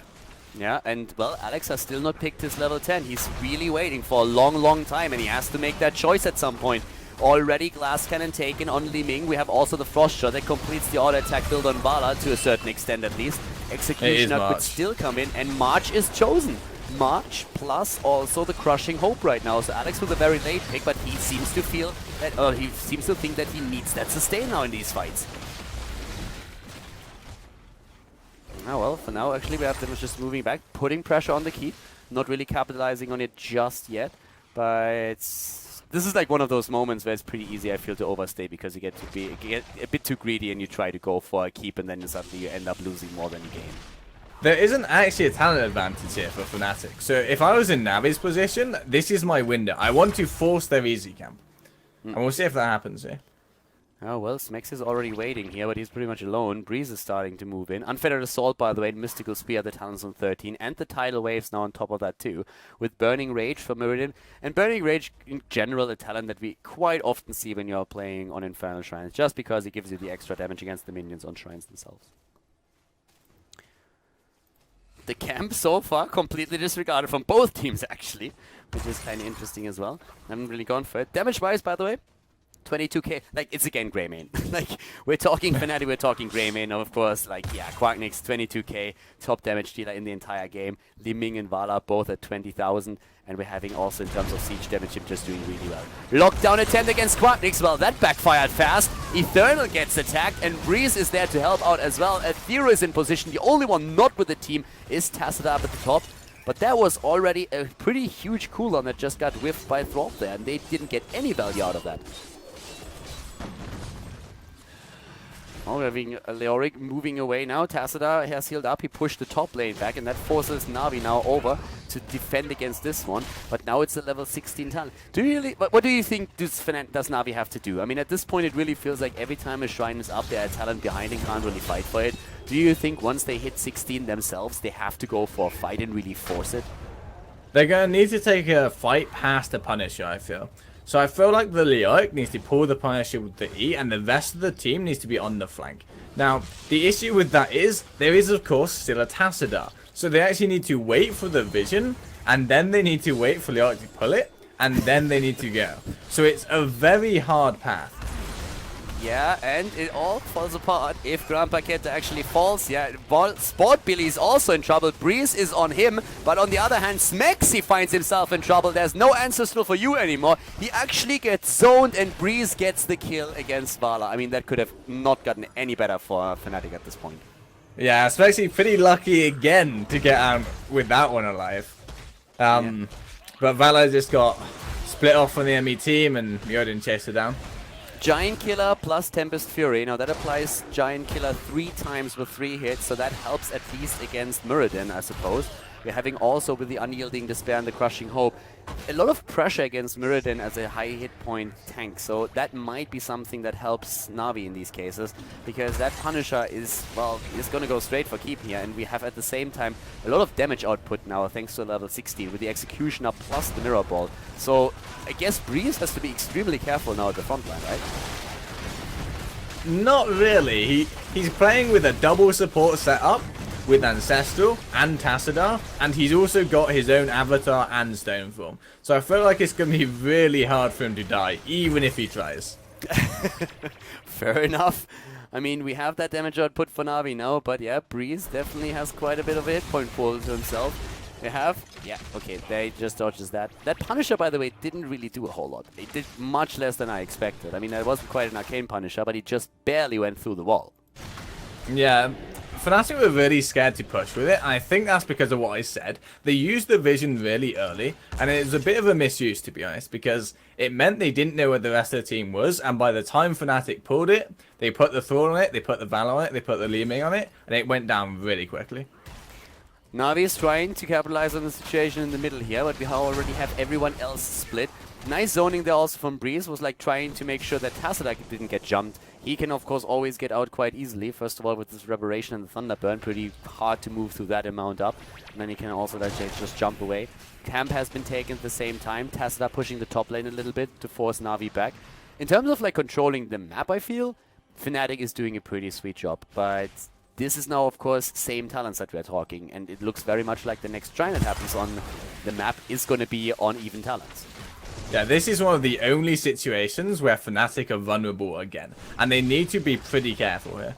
Yeah, and well, Alex has still not picked his level 10. He's really waiting for a long, long time, and he has to make that choice at some point. Already Glass Cannon taken on Li Ming. We have also the Frost Shot that completes the auto attack build on Vala to a certain extent at least. Executioner could still come in, and March is chosen. March plus also the Crushing Hope right now. So Alex with a very late pick, but he seems to feel that, or he seems to think that he needs that sustain now in these fights. Oh well, for now actually we have them just moving back, putting pressure on the keep, not really capitalizing on it just yet, but this is like one of those moments where it's pretty easy, I feel, to overstay, because you get a bit too greedy and you try to go for a keep, and then suddenly you end up losing more than you gain. There isn't actually a talent advantage here for Fnatic. So if I was in Navi's position, this is my window. I want to force their easy camp. And we'll see if that happens here. Oh well, Smex is already waiting here, but he's pretty much alone. Breeze is starting to move in. Unfettered Assault, by the way, Mystical Spear, the talents on 13, and the Tidal Waves now on top of that too, with Burning Rage for Meridian. And Burning Rage, in general, a talent that we quite often see when you're playing on Infernal Shrines, just because it gives you the extra damage against the minions on Shrines themselves. The camp so far completely disregarded from both teams, actually, which is kind of interesting as well. I haven't really gone for it. Damage-wise, by the way, 22k, like, it's again Greymane. Like, we're talking Fnatic, we're talking Greymane, of course. Like, yeah, Quacknix, 22k, top damage dealer in the entire game. Li Ming and Vala both at 20,000, and we're having also, in terms of siege damage, him just doing really well. Lockdown attempt against Quacknix, well, that backfired fast. Eternal gets attacked, and Breeze is there to help out as well. Aethera is in position. The only one not with the team is Tacita up at the top. But that was already a pretty huge cooldown that just got whiffed by Thrall there, and they didn't get any value out of that. Oh, we're having Leoric moving away now. Tacita has healed up. He pushed the top lane back, and that forces Navi now over to defend against this one. But now it's a level 16 talent. What do you think does Navi have to do? I mean, at this point, it really feels like every time a shrine is up there, a talent behind and can't really fight for it. Do you think once they hit 16 themselves, they have to go for a fight and really force it? They're going to need to take a fight past the Punisher, I feel. So I feel like the Leoric needs to pull the Punisher with the E, and the rest of the team needs to be on the flank. Now, the issue with that is, there is of course still a Tacita. So they actually need to wait for the vision, and then they need to wait for Leoric to pull it, and then they need to go. So it's a very hard path. Yeah, and it all falls apart if Grand Paquette actually falls. Yeah, Sport Billy is also in trouble. Breeze is on him, but on the other hand, Smexy finds himself in trouble. There's no Ancestral for you anymore. He actually gets zoned, and Breeze gets the kill against Vala. I mean, that could have not gotten any better for Fnatic at this point. Yeah, Smexy pretty lucky again to get out with that one alive. But Vala just got split off from the enemy team, and Yoden chased her down. Giant Killer plus Tempest Fury. Now that applies Giant Killer 3 times with 3 hits, so that helps at least against Muradin, I suppose. We're having also with the Unyielding Despair and the Crushing Hope a lot of pressure against Muradin as a high hit point tank, so that might be something that helps Navi in these cases, because that Punisher is, well, is going to go straight for keep here, and we have at the same time a lot of damage output now thanks to level 16 with the Executioner plus the Mirror Ball. So I guess Breeze has to be extremely careful now at the front line, right? Not really. He's playing with a double support setup, with Ancestral and Tassadar, and he's also got his own Avatar and Stone Form. So I feel like it's going to be really hard for him to die, even if he tries. Fair enough. I mean, we have that damage output for Navi now, but yeah, Breeze definitely has quite a bit of a hit point pool to himself. They have, yeah, okay, they just dodges that. That Punisher, by the way, didn't really do a whole lot. It did much less than I expected. I mean, that wasn't quite an arcane Punisher, but he just barely went through the wall. Yeah, Fnatic were really scared to push with it, and I think that's because of what I said. They used the vision really early, and it was a bit of a misuse, to be honest, because it meant they didn't know where the rest of the team was, and by the time Fnatic pulled it, they put the Thor on it, they put the Val on it, they put the Li Ming on it, and it went down really quickly. Navi is trying to capitalize on the situation in the middle here, but we already have everyone else split. Nice zoning there also from Breeze, was like trying to make sure that Tassadar didn't get jumped. He can of course always get out quite easily. First of all with this Reverberation and the Thunderburn, pretty hard to move through that amount up. And then he can also like, just jump away. Camp has been taken at the same time, Tassadar pushing the top lane a little bit to force Navi back. In terms of like controlling the map, I feel Fnatic is doing a pretty sweet job, but this is now, of course, same talents that we're talking, and it looks very much like the next shrine that happens on the map is going to be on even talents. Yeah, this is one of the only situations where Fnatic are vulnerable again, and they need to be pretty careful here.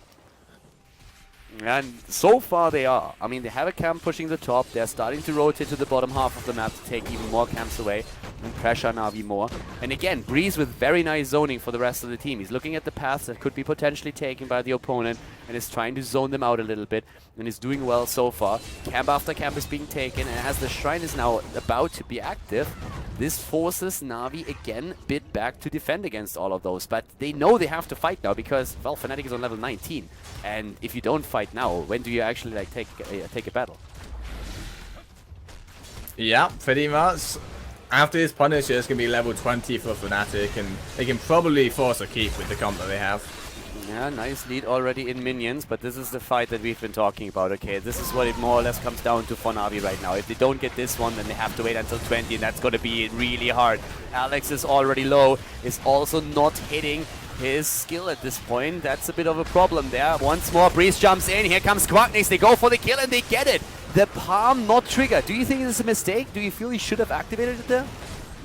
And so far they are. I mean, they have a camp pushing the top. They're starting to rotate to the bottom half of the map to take even more camps away and pressure Navi more. And again, Breeze with very nice zoning for the rest of the team. He's looking at the paths that could be potentially taken by the opponent and is trying to zone them out a little bit, and is doing well so far. Camp after camp is being taken, and as the shrine is now about to be active, this forces Navi again a bit back to defend against all of those. But they know they have to fight now because, well, Fnatic is on level 19. And if you don't fight now, when do you actually like take a battle? Yeah, pretty much. After this Punisher, it's going to be level 20 for Fnatic, and they can probably force a keep with the comp that they have. Yeah, nice lead already in minions, but this is the fight that we've been talking about. Okay, this is what it more or less comes down to for Navi right now. If they don't get this one, then they have to wait until 20, and that's going to be really hard. Alex is already low, is also not hitting his skill at this point. That's a bit of a problem there. Once more, Breeze jumps in. Here comes Quacknix. They go for the kill, and they get it. The palm not triggered. Do you think this is a mistake? Do you feel he should have activated it there?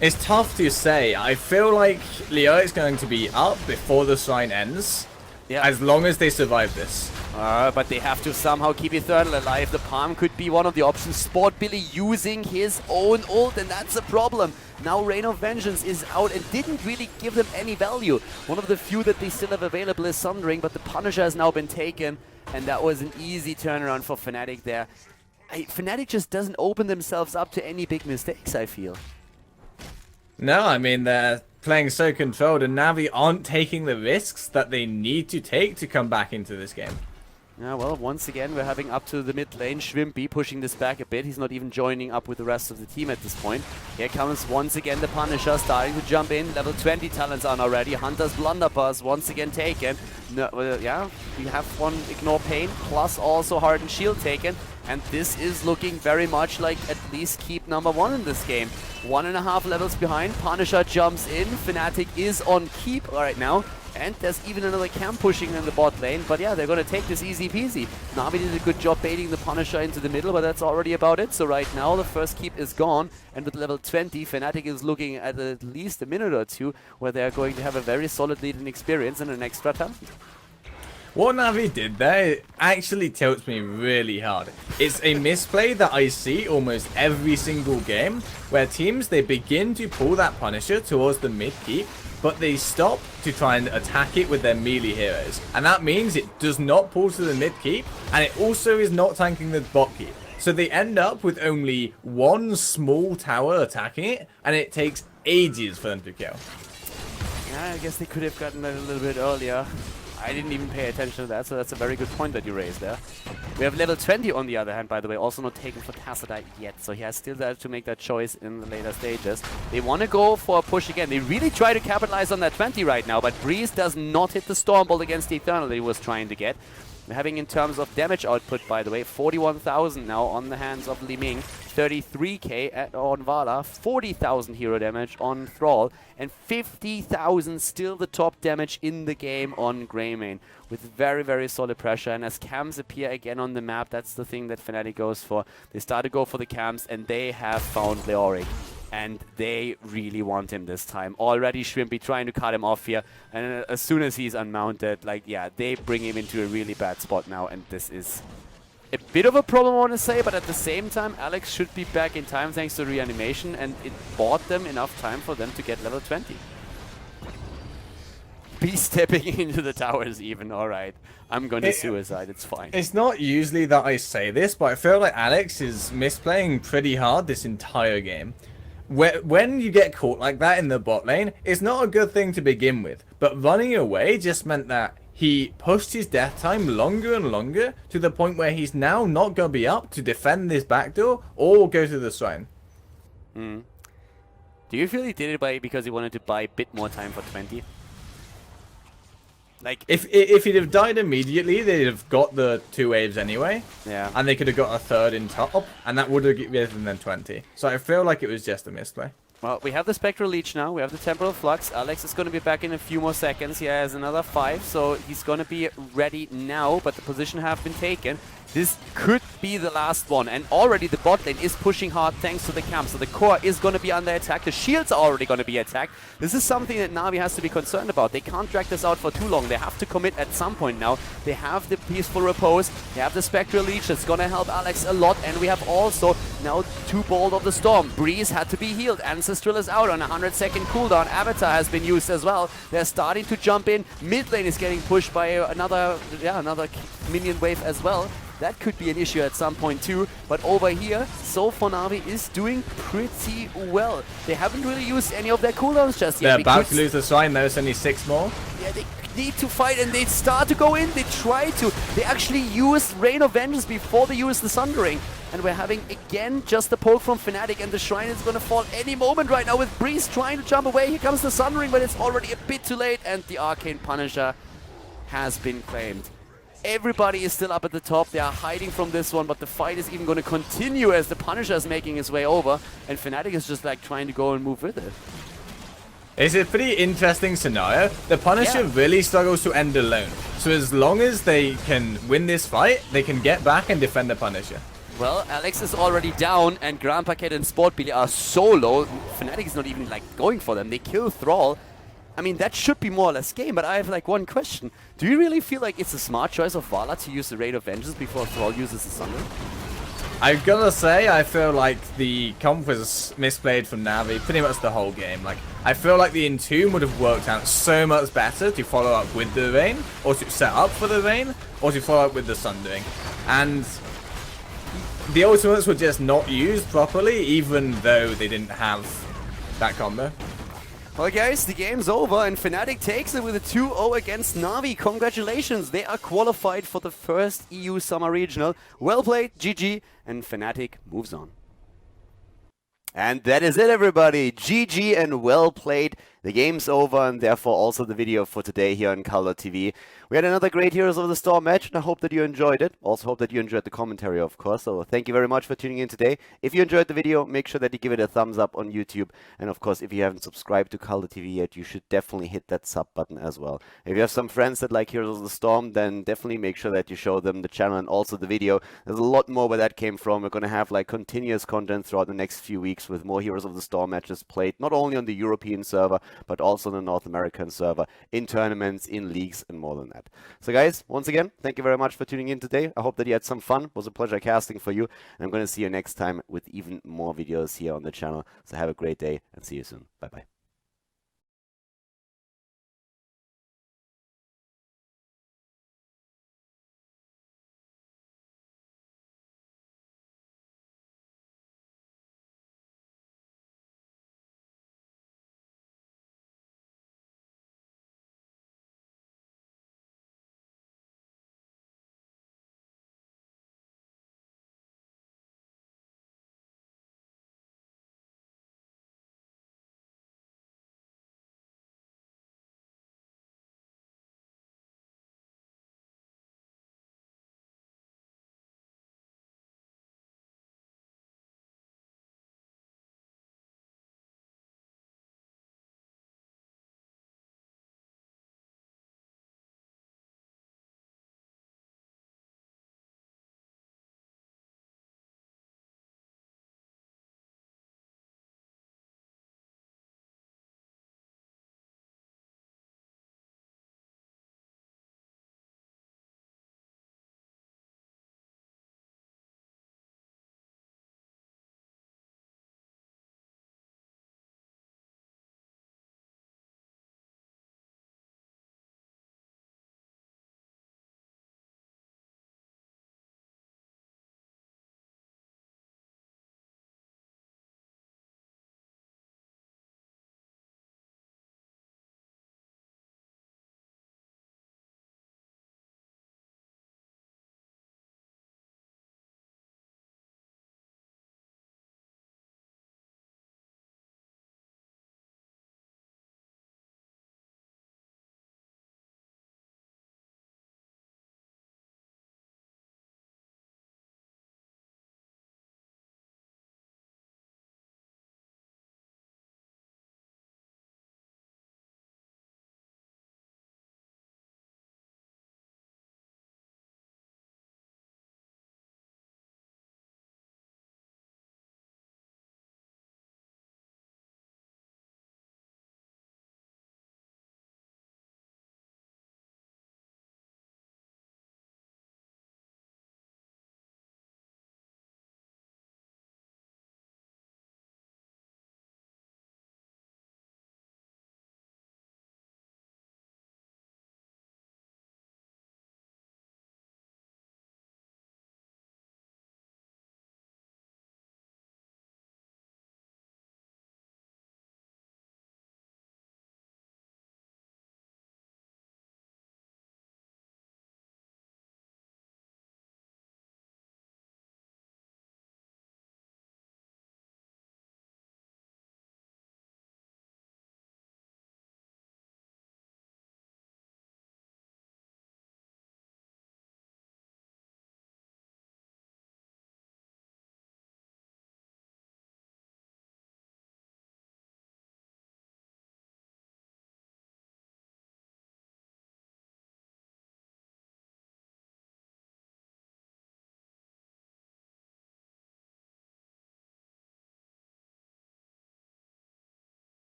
It's tough to say. I feel like Leo is going to be up before the shrine ends. Yeah. As long as they survive this. But they have to somehow keep Eternal alive. The palm could be one of the options. Sport Billy using his own ult, and that's a problem. Now Reign of Vengeance is out and didn't really give them any value. One of the few that they still have available is Sundering, but the Punisher has now been taken, and that was an easy turnaround for Fnatic there. Fnatic just doesn't open themselves up to any big mistakes, I feel. No, I mean, they're playing so controlled, and Navi aren't taking the risks that they need to take to come back into this game. Yeah, well, once again, we're having up to the mid lane. Shrimpy pushing this back a bit. He's not even joining up with the rest of the team at this point. Here comes once again the Punisher starting to jump in. Level 20 talents on already. Hunter's Blunderbuss once again taken. No, yeah, we have one Ignore Pain, plus also Hardened Shield taken. And this is looking very much like at least keep number one in this game. 1.5 levels behind. Punisher jumps in. Fnatic is on keep right now. And there's even another camp pushing in the bot lane. But yeah, they're going to take this easy peasy. Navi did a good job baiting the Punisher into the middle, but that's already about it. So right now, the first keep is gone. And with level 20, Fnatic is looking at least a minute or two where they're going to have a very solid lead in experience and an extra talent. What Navi did there actually tilts me really hard. It's a misplay that I see almost every single game, where teams, they begin to pull that Punisher towards the mid keep, but they stop to try and attack it with their melee heroes. And that means it does not pull to the mid keep, and it also is not tanking the bot keep. So they end up with only one small tower attacking it, and it takes ages for them to kill. Yeah, I guess they could have gotten that a little bit earlier. I didn't even pay attention to that, so that's a very good point that you raised there. We have level 20 on the other hand, by the way, also not taken for Tassadar yet, so he has still to make that choice in the later stages. They want to go for a push again. They really try to capitalize on that 20 right now, but Breeze does not hit the Stormbolt against the Eternal that he was trying to get. We're having, in terms of damage output, by the way, 41,000 now on the hands of Li Ming. 33k on Vala, 40,000 hero damage on Thrall, and 50,000 still the top damage in the game on Greymane, with very, very solid pressure. And as camps appear again on the map, that's the thing that Fnatic goes for. They start to go for the camps, and they have found Leoric. And they really want him this time. Already Shrimpy trying to cut him off here. And as soon as he's unmounted, like, yeah, they bring him into a really bad spot now. And this is a bit of a problem, I want to say. But at the same time, Alex should be back in time thanks to reanimation. And it bought them enough time for them to get level 20. Be stepping into the towers even. Alright, I'm going to suicide. It's fine. It's not usually that I say this, but I feel like Alex is misplaying pretty hard this entire game. When you get caught like that in the bot lane, it's not a good thing to begin with. But running away just meant that he pushed his death time longer and longer to the point where he's now not going to be up to defend this backdoor or go to the shrine. Do you feel he did it because he wanted to buy a bit more time for 20? Like, if he'd have died immediately, they'd have got the 2 waves anyway. Yeah. And they could have got a 3rd in top, and that would have given them 20. So I feel like it was just a misplay. Well, we have the Spectral Leech now, we have the Temporal Flux. Alex is going to be back in a few more seconds. He has another 5, so he's going to be ready now, but the position have been taken. This could be the last one, and already the bot lane is pushing hard thanks to the camp, so the core is going to be under attack. The shields are already going to be attacked. This is something that NaVi has to be concerned about. They can't drag this out for too long. They have to commit at some point now. They have the Peaceful Repose, they have the Spectral Leech. That's going to help Alex a lot, and we have also now 2 Bolt of the Storm. Breeze had to be healed. Ancestral is out on a 100-second cooldown. Avatar has been used as well. They're starting to jump in. Mid lane is getting pushed by another minion wave as well. That could be an issue at some point too, but over here, so far NaVi is doing pretty well. They haven't really used any of their cooldowns just yet. They're about to lose the shrine, there's only 6 more. Yeah, they need to fight, and they start to go in, they try to. They actually used Rain of Vengeance before they used the Sundering. And we're having, again, just the poke from Fnatic, and the Shrine is going to fall any moment right now with Breeze trying to jump away. Here comes the Sundering, but it's already a bit too late, and the Arcane Punisher has been claimed. Everybody is still up at the top. They are hiding from this one, but the fight is even going to continue as the Punisher is making his way over, and Fnatic is just like trying to go and move with it. It's a pretty interesting scenario. The Punisher really struggles to end alone. So as long as they can win this fight, they can get back and defend the Punisher. Well, Alex is already down, and Grand Packet and Sport Billy are so low. Fnatic is not even like going for them. They kill Thrall. I mean, that should be more or less game, but I have like one question. Do you really feel like it's a smart choice of Vala to use the Raid of Vengeance before Thrall uses the Sunder? I'm gonna say I feel like the comp was misplayed from NaVi pretty much the whole game. Like, I feel like the Entomb would have worked out so much better to follow up with the Rain, or to set up for the Rain, or to follow up with the Sundering. And the ultimates were just not used properly, even though they didn't have that combo. Well guys, the game's over and Fnatic takes it with a 2-0 against NaVi. Congratulations, they are qualified for the first EU Summer Regional. Well played, GG, and Fnatic moves on. And that is it, everybody. GG and well played. The game's over, and therefore also the video for today here on Khaldor TV. We had another great Heroes of the Storm match, and I hope that you enjoyed it. Also hope that you enjoyed the commentary, of course. So thank you very much for tuning in today. If you enjoyed the video, make sure that you give it a thumbs up on YouTube. And of course, if you haven't subscribed to Khaldor TV yet, you should definitely hit that sub button as well. If you have some friends that like Heroes of the Storm, then definitely make sure that you show them the channel and also the video. There's a lot more where that came from. We're going to have like continuous content throughout the next few weeks with more Heroes of the Storm matches played, not only on the European server, but also on the North American server, in tournaments, in leagues, and more than that. So guys, once again, thank you very much for tuning in today. I hope that you had some fun. It was a pleasure casting for you. And I'm going to see you next time with even more videos here on the channel. So have a great day and see you soon. Bye-bye.